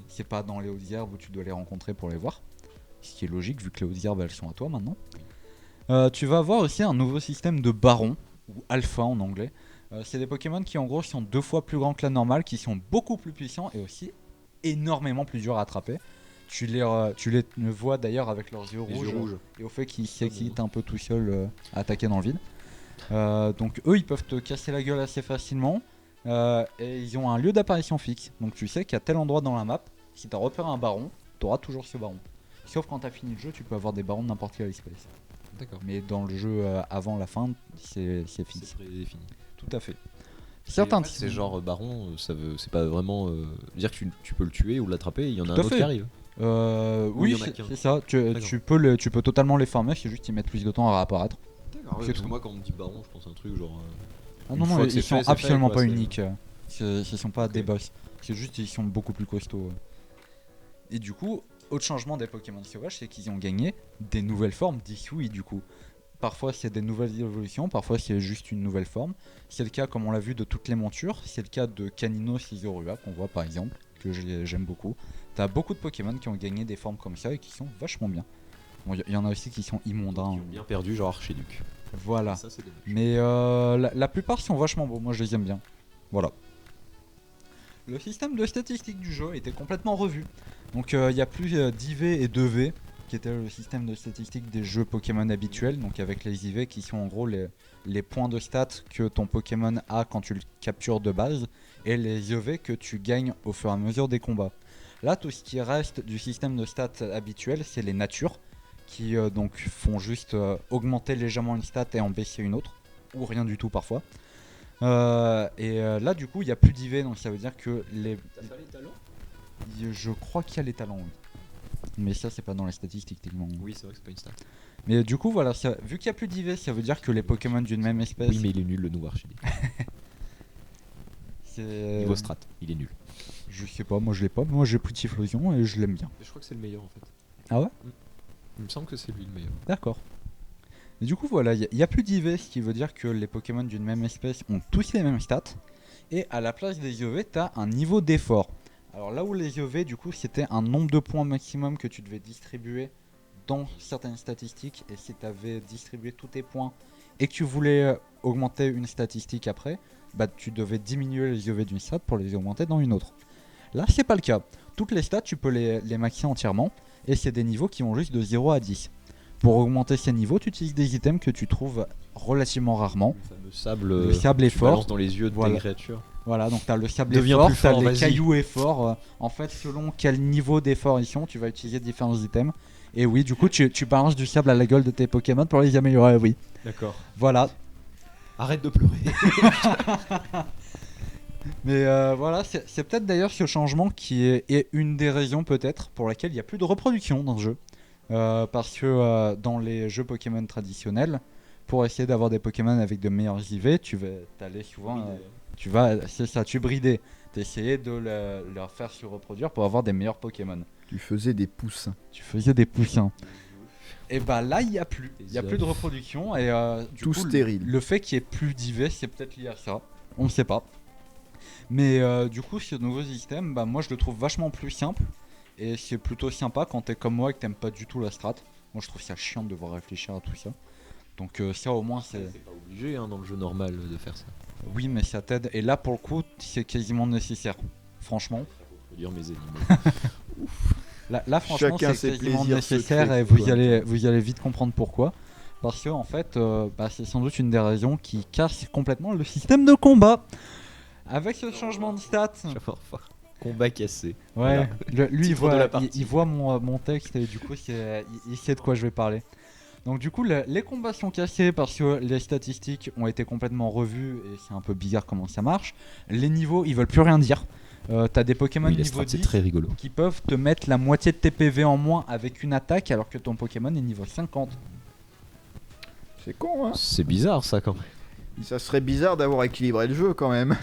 C'est pas dans les hautes herbes où tu dois les rencontrer pour les voir. Ce qui est logique vu que les hautes herbes elles sont à toi maintenant. Tu vas avoir aussi un nouveau système de baron, ou alpha en anglais. C'est des Pokémon qui en gros sont 2 fois plus grands que la normale, qui sont beaucoup plus puissants et aussi énormément plus durs à attraper. Tu les vois d'ailleurs avec leurs yeux rouges et au fait qu'ils s'excitent un peu tout seuls à attaquer dans le vide. Donc eux ils peuvent te casser la gueule assez facilement et ils ont un lieu d'apparition fixe. Donc tu sais qu'à tel endroit dans la map, si t'as repéré un baron, t'auras toujours ce baron. Sauf quand t'as fini le jeu, tu peux avoir des barons de n'importe quelle espèce. D'accord. Mais dans le jeu avant la fin, c'est C'est fixe. prédéfini. Tout à fait. Et Certains en fait, c'est genre baron, c'est pas vraiment dire que tu peux le tuer ou l'attraper, il y en a Tout un à autre fait. qui arrive. Ou il y oui, en a qu'un. c'est ça. D'accord. Tu peux totalement les farmer, c'est juste qu'ils mettent plus de temps à réapparaître. D'accord, C'est parce tout. que moi quand on me dit baron, je pense à un truc genre. Ah Une non, non, fois que ils c'est sont fait, c'est absolument fait, quoi, pas c'est- uniques. Ce sont pas Ok. des boss. C'est juste qu'ils sont beaucoup plus costauds. Et du coup, autre changement des Pokémon sauvages, c'est qu'ils ont gagné des nouvelles formes d'Isui du coup. Parfois c'est des nouvelles évolutions, parfois c'est juste une nouvelle forme. C'est le cas, comme on l'a vu, de toutes les montures. C'est le cas de Canino Scizorua qu'on voit par exemple, que j'aime beaucoup. T'as beaucoup de Pokémon qui ont gagné des formes comme ça et qui sont vachement bien. Bon, y en a aussi qui sont immondes. hein. Qui ont bien perdu, genre Archiduc. Voilà. Ça c'est dommage. Mais la plupart sont vachement beaux, moi je les aime bien. Voilà. Le système de statistiques du jeu était complètement revu. Donc il y a plus d'IV et 2V, qui était le système de statistiques des jeux Pokémon habituels. Donc avec les IV qui sont en gros les points de stats que ton Pokémon a quand tu le captures de base, et les EV que tu gagnes au fur et à mesure des combats. Là, tout ce qui reste du système de stats habituel, c'est les natures, qui donc font juste augmenter légèrement une stat et en baisser une autre, ou rien du tout parfois. Là du coup il n'y a plus d'IV, donc ça veut dire que T'as pas les talents je crois qu'il y a les talents, oui. mais ça c'est pas dans les statistiques techniquement. Oui, c'est vrai que c'est pas une stat. Mais du coup voilà, vu qu'il n'y a plus d'IV, ça veut dire que les Pokémon d'une même espèce... Oui, mais il est nul le nouveau Archie. c'est... Niveau strat, il est nul. Je sais pas, moi je l'ai pas, moi j'ai pris Typhlosion et je l'aime bien. Je crois que c'est le meilleur en fait. Ah ouais? Il me semble que c'est lui le meilleur. D'accord. Et du coup voilà, il n'y a plus d'IV, ce qui veut dire que les Pokémon d'une même espèce ont tous les mêmes stats. Et à la place des IEV, tu as un niveau d'effort. Alors là où les IEV, du coup, c'était un nombre de points maximum que tu devais distribuer dans certaines statistiques. Et si tu avais distribué tous tes points et que tu voulais augmenter une statistique après, bah tu devais diminuer les IEV d'une stat pour les augmenter dans une autre. Là, c'est pas le cas. Toutes les stats, tu peux les maxer entièrement. Et c'est des niveaux qui vont juste de 0 à 10. Pour augmenter ces niveaux, tu utilises des items que tu trouves relativement rarement. Le fameux sable, Le sable est tu fort. balances dans les yeux de Voilà. tes créatures. Voilà, donc tu as le sable Deviens effort, plus tu as fort, les vas-y. cailloux efforts. En fait, selon quel niveau d'effort ils sont, tu vas utiliser différents items. Et oui, du coup, tu balances du sable à la gueule de tes Pokémon pour les améliorer, oui. D'accord. Voilà. Arrête de pleurer. Mais voilà, c'est peut-être d'ailleurs ce changement qui est une des raisons peut-être pour laquelle il n'y a plus de reproduction dans le jeu. Parce que dans les jeux Pokémon traditionnels, pour essayer d'avoir des Pokémon avec de meilleurs IV, tu vas t'aller souvent, tu bridais, t'essayais de leur faire se reproduire pour avoir des meilleurs Pokémon. Tu faisais des poussins. Tu faisais des poussins. Et bah là, il n'y a plus. Des Il n'y a plus de œufs. reproduction. Et du Tout coup, stérile. le fait qu'il n'y ait plus d'IV, c'est peut-être lié à ça. On ne sait pas. Mais du coup, ce nouveau système, bah, moi je le trouve vachement plus simple. Et c'est plutôt sympa quand t'es comme moi et que t'aimes pas du tout la strat. Moi je trouve ça chiant de devoir réfléchir à tout ça. Donc ça au moins c'est... C'est pas obligé hein, dans le jeu normal de faire ça. Oui mais ça t'aide. Et là pour le coup c'est quasiment nécessaire. Franchement. Faut dire mes animaux. Là franchement Chacun c'est ses quasiment plaisirs nécessaire secrets, et quoi. vous allez vite comprendre pourquoi. Parce que en fait c'est sans doute une des raisons qui casse complètement le système de combat. Avec ce changement de stats. Combat cassé. Ouais, lui Titre de la partie. il voit mon texte et du coup il sait de quoi je vais parler. Donc du coup les combats sont cassés parce que les statistiques ont été complètement revues et c'est un peu bizarre comment ça marche. Les niveaux ils veulent plus rien dire. T'as des Pokémon Oui, les niveau strats, c'est 10 très rigolo. qui peuvent te mettre la moitié de tes PV en moins avec une attaque alors que ton Pokémon est niveau 50. C'est con, hein. C'est bizarre ça quand même. Ça serait bizarre d'avoir équilibré le jeu quand même.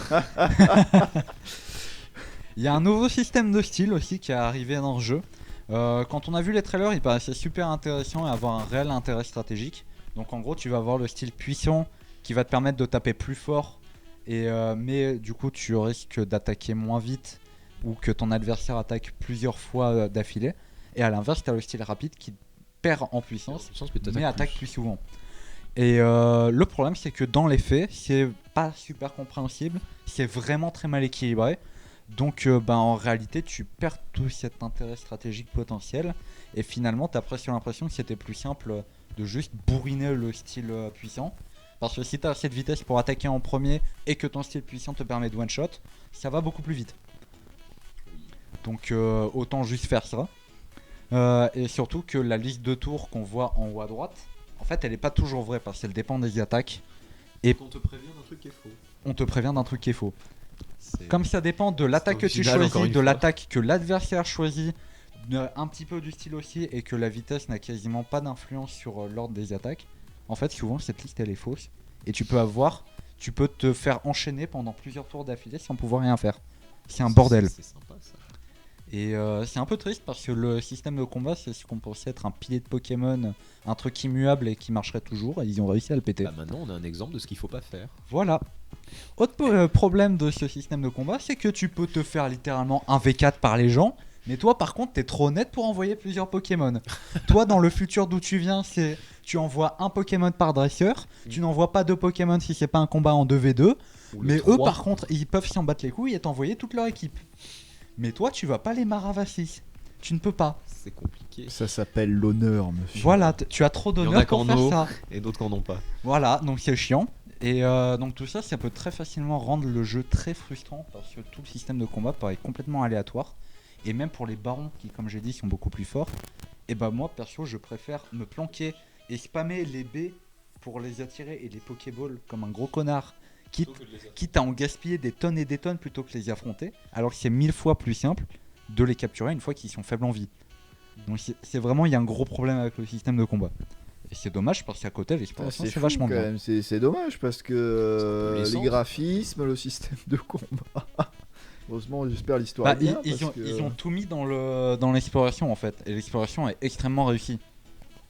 Il y a un nouveau système de style aussi qui est arrivé dans le jeu. Quand on a vu les trailers, il paraissait super intéressant et avoir un réel intérêt stratégique. Donc en gros, tu vas avoir le style puissant qui va te permettre de taper plus fort, mais du coup, tu risques d'attaquer moins vite ou que ton adversaire attaque plusieurs fois d'affilée. Et à l'inverse, tu as le style rapide qui perd en puissance mais attaque plus souvent. Et le problème, c'est que dans les faits, c'est pas super compréhensible, c'est vraiment très mal équilibré. Donc en réalité tu perds tout cet intérêt stratégique potentiel et finalement t'as presque l'impression que c'était plus simple de juste bourriner le style puissant parce que si t'as assez de vitesse pour attaquer en premier et que ton style puissant te permet de one shot, ça va beaucoup plus vite. Donc autant juste faire ça. Et surtout que la liste de tours qu'on voit en haut à droite, en fait elle est pas toujours vraie parce qu'elle dépend des attaques. Et On te prévient d'un truc qui est faux. on te prévient d'un truc qui est faux. Comme ça dépend de l'attaque que tu original, encore choisis, une de fois. l'attaque que l'adversaire choisit, un petit peu du style aussi, et que la vitesse n'a quasiment pas d'influence sur l'ordre des attaques, en fait souvent cette liste elle est fausse. Et tu peux te faire enchaîner pendant plusieurs tours d'affilée sans pouvoir rien faire. C'est un bordel. C'est sympa ça. Et c'est un peu triste parce que le système de combat c'est ce qu'on pensait être un pilier de Pokémon, un truc immuable et qui marcherait toujours, et ils ont réussi à le péter. Bah maintenant on a un exemple de ce qu'il faut pas faire. Voilà. Autre problème de ce système de combat, c'est que tu peux te faire littéralement un V4 par les gens, mais toi par contre t'es trop honnête pour envoyer plusieurs Pokémon. Toi dans le futur d'où tu viens, c'est tu envoies un Pokémon par dresseur, tu n'envoies pas deux Pokémon si c'est pas un combat en 2v2, mais eux par contre ils peuvent s'en battre les couilles et t'envoyer toute leur équipe. Mais toi tu vas pas les maravasser, tu ne peux pas. C'est compliqué. Ça s'appelle l'honneur, monsieur. Voilà, tu as trop Il y en d'honneur a pour qu'en faire eau. ça. Et d'autres qui en ont pas. Voilà, donc c'est chiant. Et donc tout ça, ça peut très facilement rendre le jeu très frustrant parce que tout le système de combat paraît complètement aléatoire. Et même pour les barons qui, comme j'ai dit, sont beaucoup plus forts, et bah moi perso, je préfère me planquer et spammer les baies pour les attirer et les Pokéballs comme un gros connard, quitte à en gaspiller des tonnes et des tonnes plutôt que les affronter, alors que c'est 1000 fois plus simple de les capturer une fois qu'ils sont faibles en vie. Donc c'est vraiment, il y a un gros problème avec le système de combat. Et c'est dommage parce qu'à côté, l'exploration, c'est vachement quand bien. même. C'est dommage parce que les centres. graphismes, le système de combat. Heureusement, j'espère l'histoire Bah, est bien. ils ont tout mis dans l'exploration en fait. Et l'exploration est extrêmement réussie.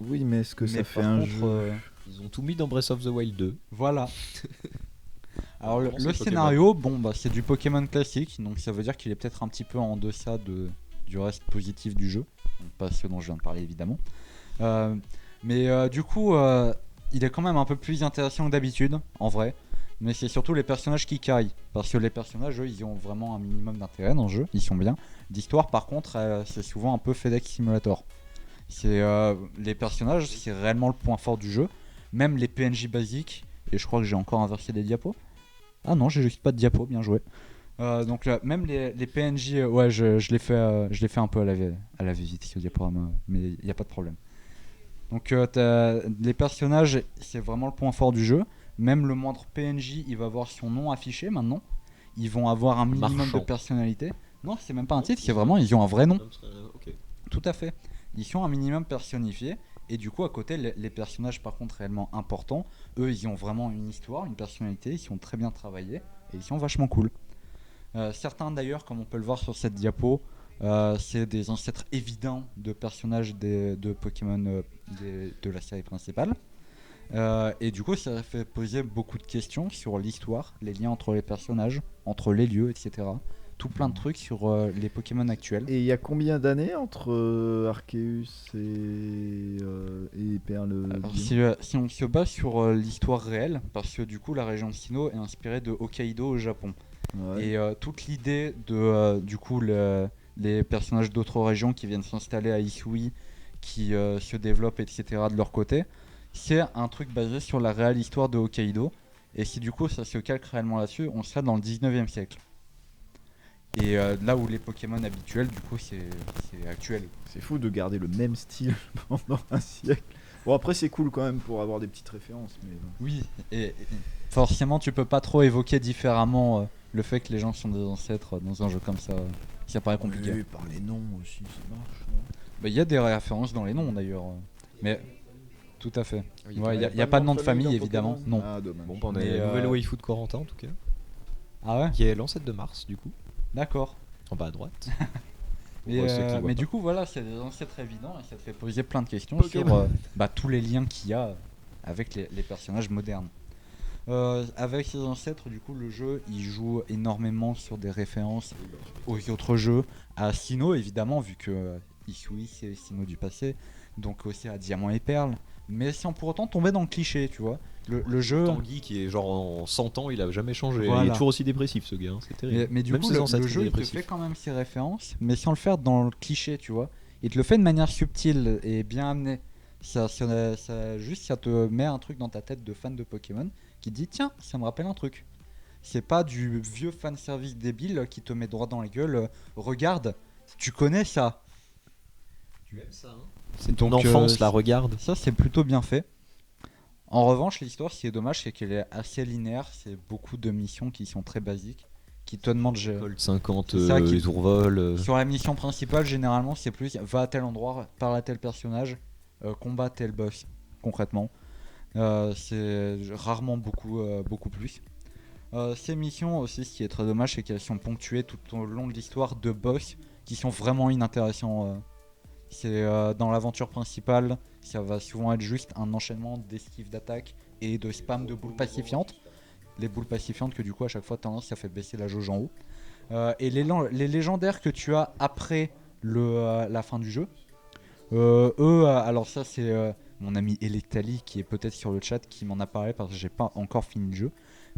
Oui, mais est-ce que ça Mais fait par un contre, jeu Ils ont tout mis dans Breath of the Wild 2. voilà. Alors Comment c'est le Pokémon scénario, bon bah c'est du Pokémon classique, donc ça veut dire qu'il est peut-être un petit peu en deçà du reste positif du jeu, donc pas ce dont je viens de parler évidemment. Mais du coup, il est quand même un peu plus intéressant que d'habitude, en vrai. Mais c'est surtout les personnages qui carry, parce que les personnages, eux, ils ont vraiment un minimum d'intérêt dans le jeu, ils sont bien. D'histoire, par contre, c'est souvent un peu FedEx Simulator. Les personnages, c'est réellement le point fort du jeu. Même les PNJ basiques, et je crois que j'ai encore inversé des diapos. Ah non, j'ai juste pas de diapo, bien joué. Donc là, même les PNJ, ouais, je l'ai fait un peu à la visite au diaporama, mais il n'y a pas de problème. Donc les personnages, c'est vraiment le point fort du jeu. Même le moindre PNJ, il va avoir son nom affiché maintenant. Ils vont avoir un minimum Marchand. de personnalité. Non, c'est même pas un titre, c'est vraiment, ils ont un vrai nom. Ok. Tout à fait. Ils sont un minimum personnifiés. Et du coup, à côté, les personnages, par contre, réellement importants, eux, ils ont vraiment une histoire, une personnalité. Ils sont très bien travaillés. Et ils sont vachement cool. Certains, d'ailleurs, comme on peut le voir sur cette diapo, c'est des ancêtres évidents de personnages de Pokémon de la série principale. Et du coup, ça fait poser beaucoup de questions sur l'histoire, les liens entre les personnages, entre les lieux, etc. Tout plein de trucs sur les Pokémon actuels. Et il y a combien d'années entre Arceus et Perle Alors, Diamant si on se base sur l'histoire réelle, parce que du coup, la région de Sinnoh est inspirée de Hokkaido au Japon. Ouais. Et toute l'idée de du coup les personnages d'autres régions qui viennent s'installer à Isui, qui se développent, etc. de leur côté, c'est un truc basé sur la réelle histoire de Hokkaido. Et si du coup ça se calque réellement là-dessus, on serait dans le 19e siècle. Et là où les Pokémon habituels, du coup, c'est actuel. C'est fou de garder le même style pendant un siècle. Bon, après, c'est cool quand même pour avoir des petites références. Mais bon. Oui, et forcément, tu peux pas trop évoquer différemment le fait que les gens sont des ancêtres dans un jeu comme ça. Ça paraît compliqué. Oui, par les noms aussi, ça marche. Bah, y a des références dans les noms d'ailleurs. Mais tout à fait. Oui, Ouais, y a pas de nom de famille évidemment. Non. Ah, dommage. Bon, bah, on a Mais, la nouvelle waifu de Corentin en tout cas, Ah ouais. qui est l'ancêtre de Mars du coup, D'accord. en bas à droite. Mais, Pour ceux qui voient mais pas. du coup, voilà, c'est des ancêtres évidents et ça te fait poser plein de questions Pokémon. sur tous les liens qu'il y a avec les personnages modernes. Avec ses ancêtres, du coup, le jeu il joue énormément sur des références aux autres jeux, à Sinnoh évidemment, vu que Isui c'est Sinnoh du passé, donc aussi à Diamant et Perle, mais sans pour autant tomber dans le cliché, tu vois. Le jeu. Tanguy qui est genre en 100 ans, il a jamais changé. Voilà. Il est toujours aussi dépressif ce gars, hein, c'est terrible. Mais du Même coup, ses le ancêtres jeu étaient il te dépressifs. fait quand même ses références, mais sans le faire dans le cliché, tu vois. Il te le fait de manière subtile et bien amenée. Ça te met un truc dans ta tête de fan de Pokémon qui te dit tiens, ça me rappelle un truc. C'est pas du vieux fanservice débile qui te met droit dans la gueule. Regarde, tu connais ça. Tu aimes ça, hein. C'est ton Donc, enfance, la regarde. Ça, c'est plutôt bien fait. En revanche, l'histoire, ce qui est dommage, c'est qu'elle est assez linéaire. C'est beaucoup de missions qui sont très basiques, qui te demandent. Colt 50, C'est ça qui- les ourvols. Sur la mission principale, généralement, c'est plus va à tel endroit, parle à tel personnage, combat tel boss, concrètement. C'est rarement beaucoup plus. Ces missions aussi, ce qui est très dommage, c'est qu'elles sont ponctuées tout au long de l'histoire de boss qui sont vraiment inintéressants. Dans l'aventure principale, ça va souvent être juste un enchaînement d'esquives d'attaque et de spam de boules pacifiantes. Les boules pacifiantes que du coup à chaque fois tendance ça fait baisser la jauge en haut. Et les légendaires que tu as après la fin du jeu, alors ça c'est mon ami Electali qui est peut-être sur le chat qui m'en a parlé parce que j'ai pas encore fini le jeu.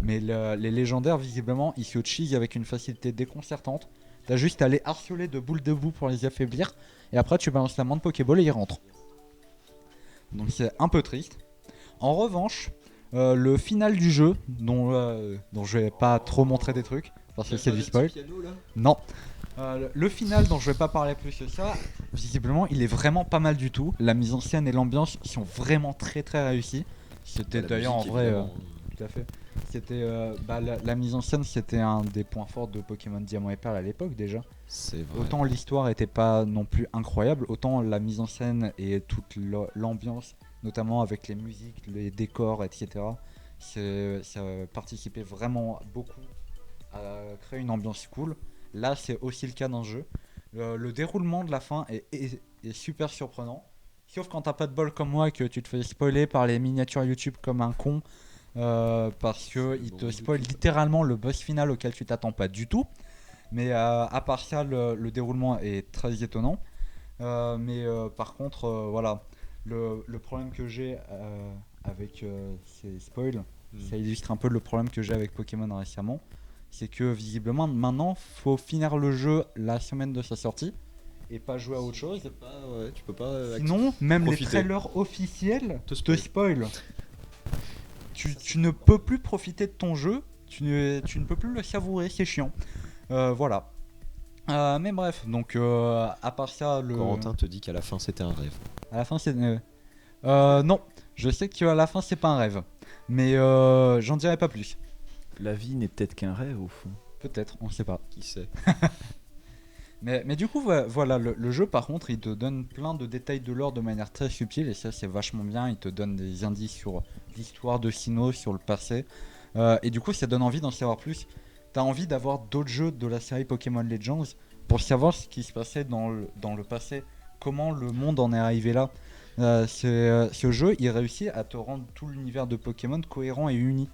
Mais les légendaires visiblement ils se cheese avec une facilité déconcertante. T'as juste à les harceler de boules de boue pour les affaiblir et après tu balances la main de Pokéball et ils rentrent. Donc c'est un peu triste. En revanche, le final du jeu, dont je vais pas trop montrer des trucs, parce que c'est du spoil. Non. Le final dont je vais pas parler plus que ça, visiblement il est vraiment pas mal du tout. La mise en scène et l'ambiance sont vraiment très très réussies. C'était d'ailleurs en vrai... tout à fait. C'était la mise en scène, c'était un des points forts de Pokémon Diamant et Perle à l'époque déjà. C'est vrai. Autant l'histoire était pas non plus incroyable, autant la mise en scène et toute l'ambiance, notamment avec les musiques, les décors, etc. Ça participait vraiment beaucoup à créer une ambiance cool. Là, c'est aussi le cas dans ce jeu. Le déroulement de la fin est super surprenant. Sauf quand t'as pas de bol comme moi, que tu te fais spoiler par les miniatures YouTube comme un con. Parce que il te spoil littéralement le boss final auquel tu t'attends pas du tout. Mais à part ça, le déroulement est très étonnant. Par contre, voilà, le problème que j'ai avec ces spoils, ça illustre un peu le problème que j'ai avec Pokémon récemment. C'est que visiblement, maintenant, faut finir le jeu la semaine de sa sortie et pas jouer à autre chose. Tu peux pas. Sinon, même profiter. les trailers officiels Te te spoil. Tu ne peux plus profiter de ton jeu, tu ne peux plus le savourer, c'est chiant. Voilà. Mais bref, donc à part ça, Corentin te dit qu'à la fin c'était un rêve. à la fin c'est non, je sais qu'à la fin c'est pas un rêve, mais j'en dirai pas plus. La vie n'est peut-être qu'un rêve au fond. Peut-être, on sait pas. Qui sait? Mais du coup, voilà, le jeu par contre, il te donne plein de détails de lore de manière très subtile et ça c'est vachement bien. Il te donne des indices sur l'histoire de Sinnoh, sur le passé, et du coup ça donne envie d'en savoir plus. T'as envie d'avoir d'autres jeux de la série Pokémon Legends pour savoir ce qui se passait dans le passé, comment le monde en est arrivé là. Ce jeu, il réussit à te rendre tout l'univers de Pokémon cohérent et uni.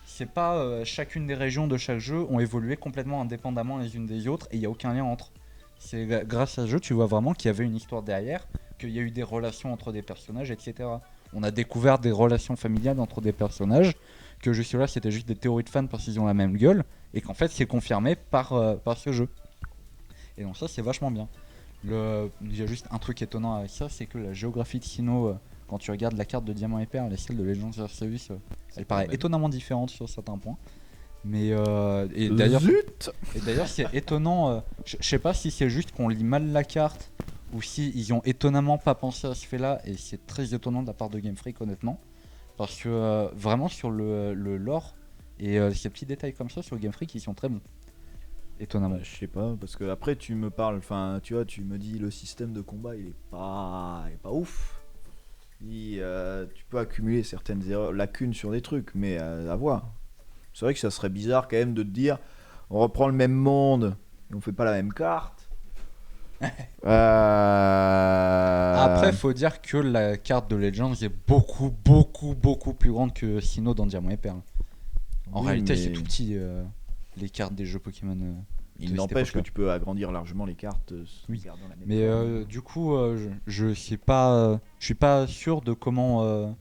C'est pas chacune des régions de chaque jeu ont évolué complètement indépendamment les unes des autres et il n'y a aucun lien entre. C'est grâce à ce jeu, tu vois vraiment qu'il y avait une histoire derrière, qu'il y a eu des relations entre des personnages, etc. On a découvert des relations familiales entre des personnages, que jusque-là c'était juste des théories de fans parce qu'ils ont la même gueule, et qu'en fait c'est confirmé par ce jeu. Et donc ça c'est vachement bien. Il y a juste un truc étonnant avec ça, c'est que la géographie de Sinnoh, quand tu regardes la carte de Diamant et Perle et celle de Legends Arceus, elle paraît étonnamment différente sur certains points. Mais et d'ailleurs c'est étonnant, je sais pas si c'est juste qu'on lit mal la carte ou si ils ont étonnamment pas pensé à ce fait là, et c'est très étonnant de la part de Game Freak honnêtement, parce que vraiment sur le lore et ces petits détails comme ça sur Game Freak ils sont très bons, étonnamment. Je sais pas, parce que après tu me parles, enfin tu vois, tu me dis le système de combat il est pas ouf. Tu peux accumuler certaines lacunes sur des trucs, mais à voir. C'est vrai que ça serait bizarre quand même de te dire on reprend le même monde et on fait pas la même carte. Après faut dire que la carte de Legends est beaucoup plus grande que Sinnoh dans Diamant et Perle. En Oui, réalité mais c'est tout petit les cartes des jeux Pokémon. il de n'empêche cette que époque-là. tu peux agrandir largement les cartes Oui. gardant la même Mais forme. du coup, je sais pas, je suis pas sûr de comment.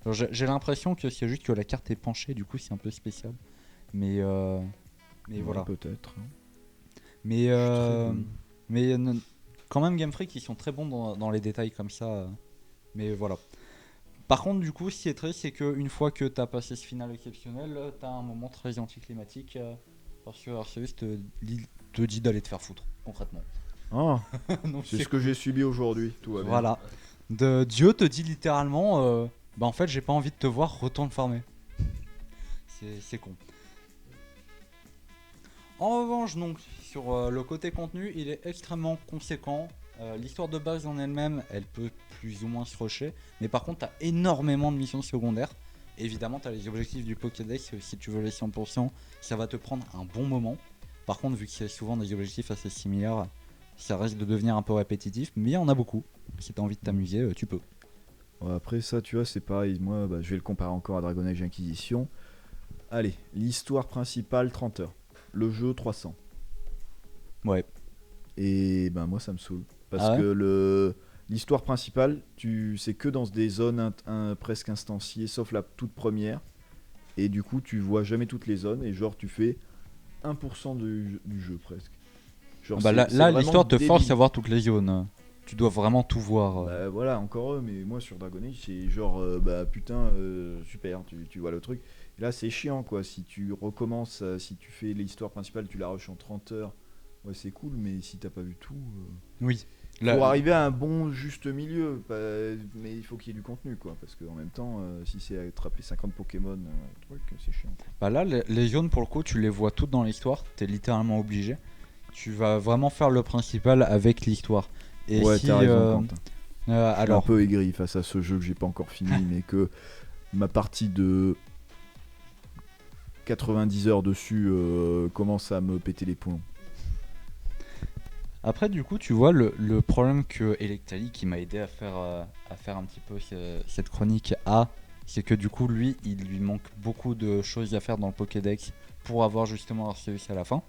Alors, j'ai l'impression que c'est juste que la carte est penchée, du coup c'est un peu spécial. Mais Ouais, voilà. peut-être. Mais très bon. quand même Game Freak ils sont très bons dans les détails comme ça. Mais voilà. Par contre, du coup, ce qui est triste, c'est qu'une fois que t'as passé ce final exceptionnel, t'as un moment très anticlimatique parce que Arceus te dit d'aller te faire foutre, concrètement. Ah, Donc, c'est ce que j'ai subi aujourd'hui, tout va bien. Voilà. Dieu te dit littéralement bah en fait j'ai pas envie de te voir, retourne farmer. C'est con. En revanche donc sur le côté contenu il est extrêmement conséquent. L'histoire de base en elle-même elle peut plus ou moins se rusher, mais par contre t'as énormément de missions secondaires. Évidemment t'as les objectifs du Pokédex, si tu veux les 100% ça va te prendre un bon moment. Par contre vu que c'est souvent des objectifs assez similaires, ça risque de devenir un peu répétitif, mais il y en a beaucoup. Si t'as envie de t'amuser, tu peux. Ouais, après ça, tu vois, c'est pareil. Moi, je vais le comparer encore à Dragon Age Inquisition. Allez, l'histoire principale, 30 heures. Le jeu, 300. Ouais. Et ben moi, ça me saoule. Parce Ah ouais que l'histoire principale, c'est que dans des zones presque instanciées, sauf la toute première. Et du coup, tu vois jamais toutes les zones. Et genre, tu fais 1% du jeu presque. Genre, Bah c'est là vraiment l'histoire te force débile. à voir toutes les zones. Tu dois vraiment tout voir. Bah voilà, encore eux, mais moi sur Dragon Age, c'est genre, bah putain, super, tu vois le truc. Et là, c'est chiant quoi. Si tu recommences, si tu fais l'histoire principale, tu la rushes en 30 heures, ouais, c'est cool, mais si t'as pas vu tout. Oui. Pour arriver à un bon juste milieu, mais il faut qu'il y ait du contenu quoi. Parce qu'en même temps, si c'est attraper 50 Pokémon, truc, c'est chiant quoi. Bah là, les zones pour le coup, tu les vois toutes dans l'histoire. T'es littéralement obligé. tu vas vraiment faire le principal avec l'histoire. Et Ouais, si, t'as raison, Quentin. Je suis un alors, peu aigri face à ce jeu que j'ai pas encore fini, mais que ma partie de 90 heures dessus commence à me péter les plombs. après, du coup, tu vois, le problème que Electali, qui m'a aidé à faire un petit peu cette chronique, a, c'est que du coup, lui, il lui manque beaucoup de choses à faire dans le Pokédex pour avoir justement Arceus à la fin.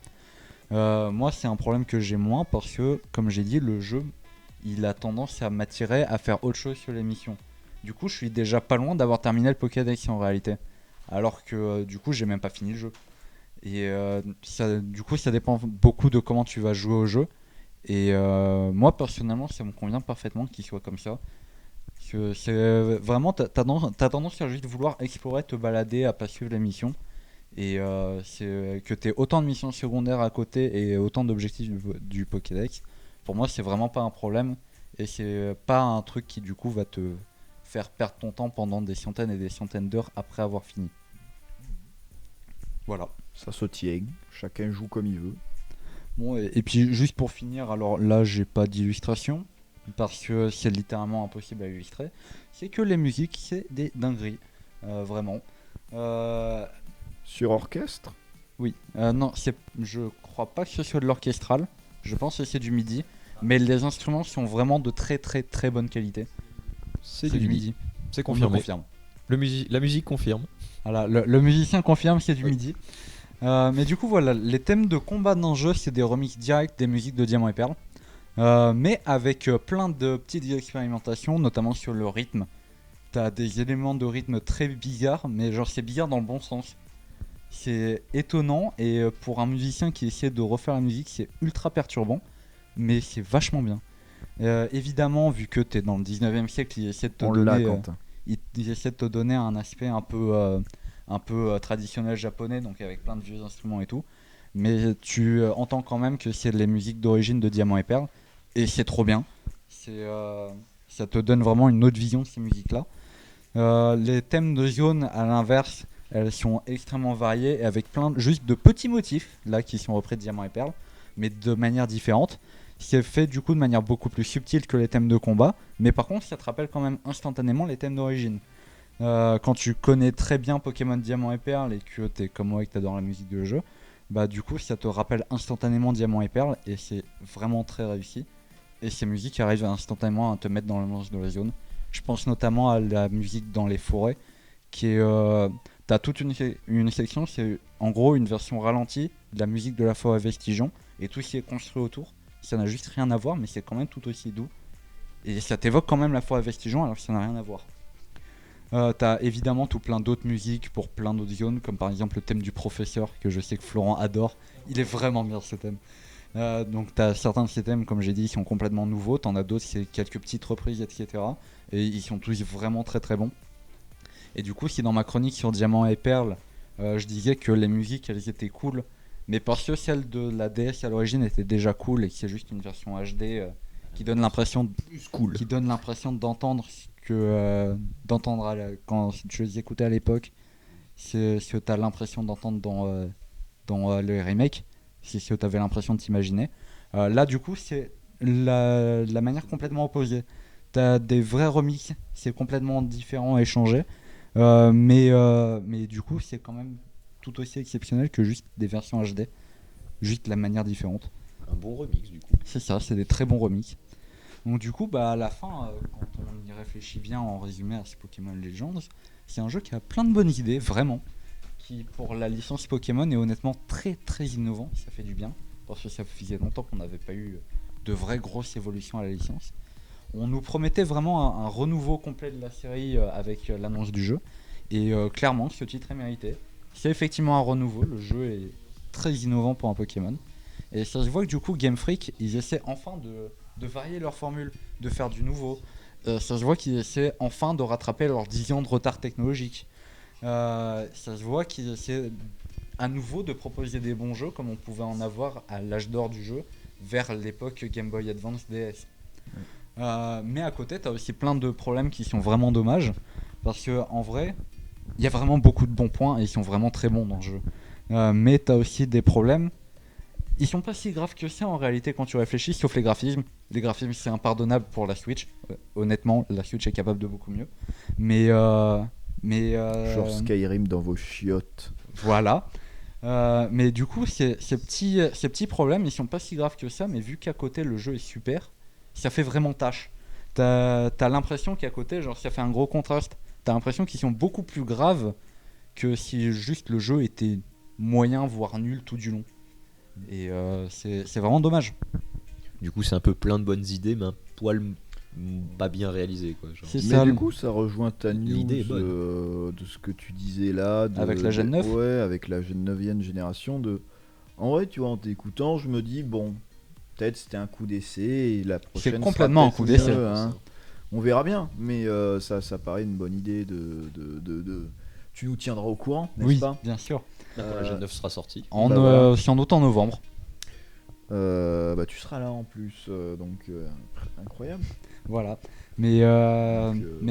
Moi, c'est un problème que j'ai moins parce que, comme j'ai dit, le jeu, il a tendance à m'attirer à faire autre chose sur les missions. Du coup, je suis déjà pas loin d'avoir terminé le Pokédex en réalité. Alors que, du coup, j'ai même pas fini le jeu. Et du coup, ça dépend beaucoup de comment tu vas jouer au jeu. Et moi personnellement ça me convient parfaitement qu'il soit comme ça. Parce que c'est vraiment t'as tendance à juste vouloir explorer, te balader, à pas suivre les missions. Et c'est que t'aies autant de missions secondaires à côté et autant d'objectifs du Pokédex. Pour moi c'est vraiment pas un problème. Et c'est pas un truc qui du coup va te faire perdre ton temps pendant des centaines et des centaines d'heures après avoir fini. Voilà. Ça se tient, chacun joue comme il veut. Bon, et puis juste pour finir, alors là j'ai pas d'illustration parce que c'est littéralement impossible à illustrer. C'est que les musiques c'est des dingueries, vraiment. Euh, Sur orchestre, oui, non, je crois pas que ce soit de l'orchestral. Je pense que c'est du MIDI, mais les instruments sont vraiment de très très très bonne qualité. C'est du MIDI. C'est On me confirmé. confirme. La musique confirme. Voilà, le musicien confirme c'est du MIDI. Mais du coup voilà, les thèmes de combat dans le jeu c'est des remixes directs des musiques de Diamant et Perle, mais avec plein de petites expérimentations, notamment sur le rythme. T'as des éléments de rythme très bizarres, mais genre c'est bizarre dans le bon sens. C'est étonnant et pour un musicien qui essaie de refaire la musique c'est ultra perturbant, mais c'est vachement bien. Évidemment vu que t'es dans le 19e siècle ils essaient de te on l'a, donner... Quentin. Ils essaient de te donner un aspect un peu traditionnel japonais, donc avec plein de vieux instruments et tout. Mais tu entends quand même que c'est les musiques d'origine de Diamant et Perle, et c'est trop bien. Ça te donne vraiment une autre vision de ces musiques-là. Les thèmes de zone, à l'inverse, elles sont extrêmement variées, et avec plein juste de petits motifs, là, qui sont repris de Diamant et Perle, mais de manière différente. C'est fait du coup de manière beaucoup plus subtile que les thèmes de combat, mais par contre ça te rappelle quand même instantanément les thèmes d'origine. Quand tu connais très bien Pokémon Diamant et Perle et que t'es comme moi et que t'adores la musique du jeu, bah du coup ça te rappelle instantanément Diamant et Perle et c'est vraiment très réussi. Et ces musiques arrivent instantanément à te mettre dans l'ambiance de la zone. Je pense notamment à la musique dans les forêts, qui est... t'as toute une section, c'est en gros une version ralentie de la musique de la forêt Vestigeon et tout ce qui est construit autour. Ça n'a juste rien à voir, mais c'est quand même tout aussi doux. Et ça t'évoque quand même la forêt Vestigeon alors que ça n'a rien à voir. T'as évidemment tout plein d'autres musiques pour plein d'autres zones, comme par exemple le thème du professeur, que je sais que Florent adore. Il est vraiment bien ce thème. Donc t'as certains de ces thèmes, comme j'ai dit, qui sont complètement nouveaux. T'en as d'autres, c'est quelques petites reprises, etc. Et ils sont tous vraiment très très bons. Et du coup, si dans ma chronique sur Diamant et Perle, je disais que les musiques, elles étaient cool, mais parce que celle de la DS à l'origine était déjà cool et que c'est juste une version HD qui donne l'impression qui donne l'impression d'entendre quand tu les écoutais à l'époque, c'est ce que tu as l'impression d'entendre dans le remake, c'est ce que tu avais l'impression de t'imaginer. Là du coup c'est la manière complètement opposée. Tu as des vrais remixes, c'est complètement différent et changé, mais du coup c'est quand même tout aussi exceptionnel que juste des versions HD, juste la manière différente. Un bon remix du coup. C'est ça, c'est des très bons remixes. Donc du coup, bah, à la fin, quand on y réfléchit bien en résumé à ce Pokémon Legends, c'est un jeu qui a plein de bonnes idées, vraiment, qui pour la licence Pokémon est honnêtement très très innovant, ça fait du bien, parce que ça faisait longtemps qu'on n'avait pas eu de vraies grosses évolutions à la licence. On nous promettait vraiment un renouveau complet de la série avec l'annonce du jeu, et clairement ce titre est mérité. C'est effectivement un renouveau, le jeu est très innovant pour un Pokémon, et ça se voit que du coup Game Freak, ils essaient enfin de varier leur formule, de faire du nouveau. Ça se voit qu'ils essaient enfin de rattraper leurs 10 ans de retard technologique. Ça se voit qu'ils essaient à nouveau de proposer des bons jeux comme on pouvait en avoir à l'âge d'or du jeu vers l'époque Game Boy Advance DS. Mais à côté, tu as aussi plein de problèmes qui sont vraiment dommages parce que en vrai, il y a vraiment beaucoup de bons points et ils sont vraiment très bons dans le jeu. Mais tu as aussi des problèmes Ils sont pas si graves que ça en réalité quand tu réfléchis, sauf les graphismes. Les graphismes, c'est impardonnable pour la Switch. Honnêtement, la Switch est capable de beaucoup mieux. Mais. Genre Skyrim dans vos chiottes. Voilà. Mais du coup, ces petits problèmes, ils sont pas si graves que ça, mais vu qu'à côté le jeu est super, ça fait vraiment tâche. T'as l'impression qu'à côté, genre, ça fait un gros contraste. T'as l'impression qu'ils sont beaucoup plus graves que si juste le jeu était moyen, voire nul tout du long. Et c'est vraiment dommage. Du coup, c'est un peu plein de bonnes idées, mais un poil pas bien réalisé, quoi. Genre. C'est Mais ça, du coup, ça rejoint ta news L'idée est bonne. de ce que tu disais là. Avec la Gen 9 ? Ouais, avec la 9e génération. En vrai, tu vois, en t'écoutant, je me dis, bon, peut-être c'était un coup d'essai et la prochaine. C'est complètement sera un coup peut-être d'essai. mieux, hein. On verra bien, mais ça paraît une bonne idée de. Tu nous tiendras au courant, n'est-ce oui, pas bien sûr. Quand la Gen 9 sera sortie. Bah voilà. C'est en automne-novembre. Bah, tu seras là en plus, donc incroyable. Voilà. Mais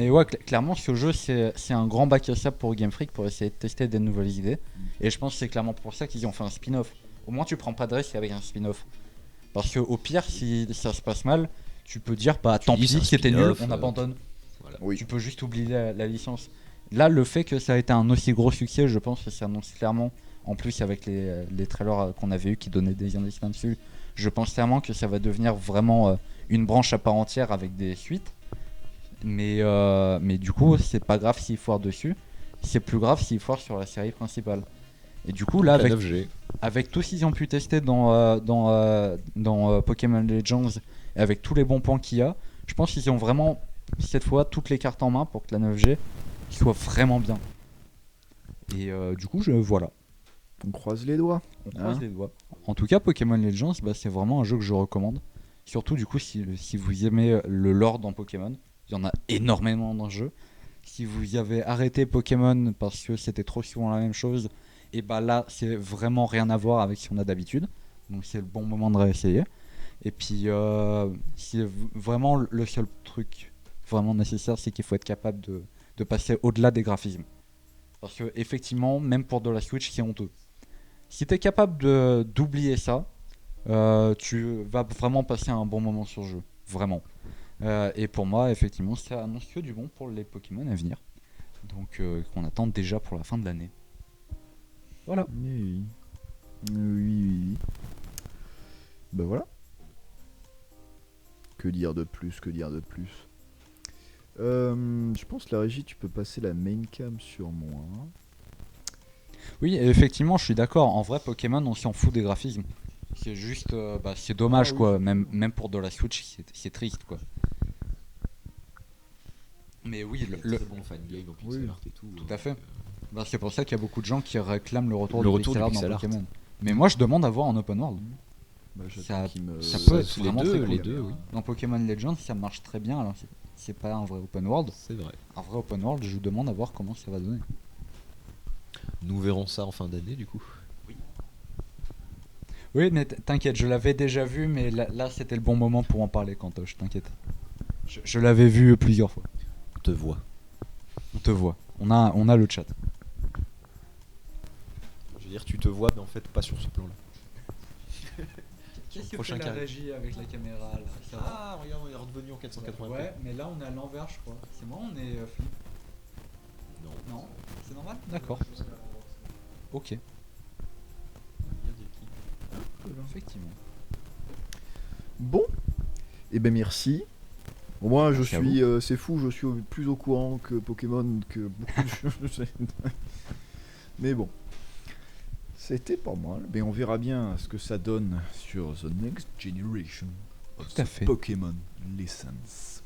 ouais, clairement, ce jeu, c'est un grand bac à sable pour Game Freak pour essayer de tester des nouvelles idées. Et je pense que c'est clairement pour ça qu'ils ont fait un spin-off. Au moins, tu prends pas de risque avec un spin-off. Parce que au pire, si ça se passe mal, tu peux dire, bah tant dis, pis, c'est un c'était nul, spin-off, on abandonne. Voilà. Oui. Tu peux juste oublier la licence. Là, le fait que ça a été un aussi gros succès, je pense que ça annonce clairement, en plus avec les trailers qu'on avait eu qui donnaient des indices là-dessus, je pense clairement que ça va devenir vraiment une branche à part entière avec des suites. Mais du coup, c'est pas grave s'il foire dessus, c'est plus grave s'il foire sur la série principale. Et du coup, là, La avec, 9G. avec tout ce qu'ils ont pu tester dans Pokémon Legends et avec tous les bons points qu'il y a, je pense qu'ils ont vraiment, cette fois, toutes les cartes en main pour que la 9G soit vraiment bien. Et du coup, voilà. On croise les doigts. On croise les doigts. En tout cas, Pokémon Legends, bah, c'est vraiment un jeu que je recommande. Surtout, du coup, si vous aimez le lore dans Pokémon, il y en a énormément dans le jeu. Si vous avez arrêté Pokémon parce que c'était trop souvent la même chose, et bah là, c'est vraiment rien à voir avec ce qu'on a d'habitude. Donc, c'est le bon moment de réessayer. Et puis, vraiment le seul truc vraiment nécessaire, c'est qu'il faut être capable de passer au-delà des graphismes. Parce que, effectivement, même pour de la Switch, c'est honteux. Si tu es capable d'oublier ça, tu vas vraiment passer un bon moment sur le jeu. Vraiment. Et pour moi, effectivement, ça annonce que du bon pour les Pokémon à venir. Donc, qu'on attend déjà pour la fin de l'année. Voilà. Oui. Oui. Bah voilà. Que dire de plus, je pense la régie, tu peux passer la main cam sur moi. Oui, et effectivement, je suis d'accord. En vrai, Pokémon, on s'en fout des graphismes. C'est juste, c'est dommage, oui, quoi. c'est Même pour de la Switch, c'est triste, quoi. Mais oui, le très bon fan game en pixel Oui. art et tout. tout à fait. Bah, c'est pour ça qu'il y a beaucoup de gens qui réclament le retour Le du retour pixel du art pixel dans art. Pokémon. Mais moi, je demande à voir en open world. Bah, j'attends Ça- qu'il me- ça peut être les vraiment deux, très les cool. deux, oui. Dans Pokémon Legends, ça marche très bien. Alors, c'est pas un vrai open world. C'est vrai. Un vrai open world, je demande à voir comment ça va donner. Nous verrons ça en fin d'année, du coup. Oui, mais t'inquiète, je l'avais déjà vu, mais là c'était le bon moment pour en parler, Kantosh, t'inquiète. Je l'avais vu plusieurs fois. On te voit. On te voit. On a le chat. Je veux dire, tu te vois, mais en fait, pas sur ce plan-là. Qu'est-ce que Prochain fait la carré. régie avec la caméra là? Ah, regarde, on est redevenu en 480p. Ouais, mais là on est à l'envers, je crois. C'est moi, on est flip. Non. Non, c'est normal. D'accord. Ok. Effectivement. Bon, et ben merci. Au moins, je Merci à suis, c'est fou, je suis plus au courant que Pokémon que beaucoup de choses. Mais bon, c'était pas mal. Mais on verra bien ce que ça donne sur The Next Generation of Tout à the fait. Pokémon License.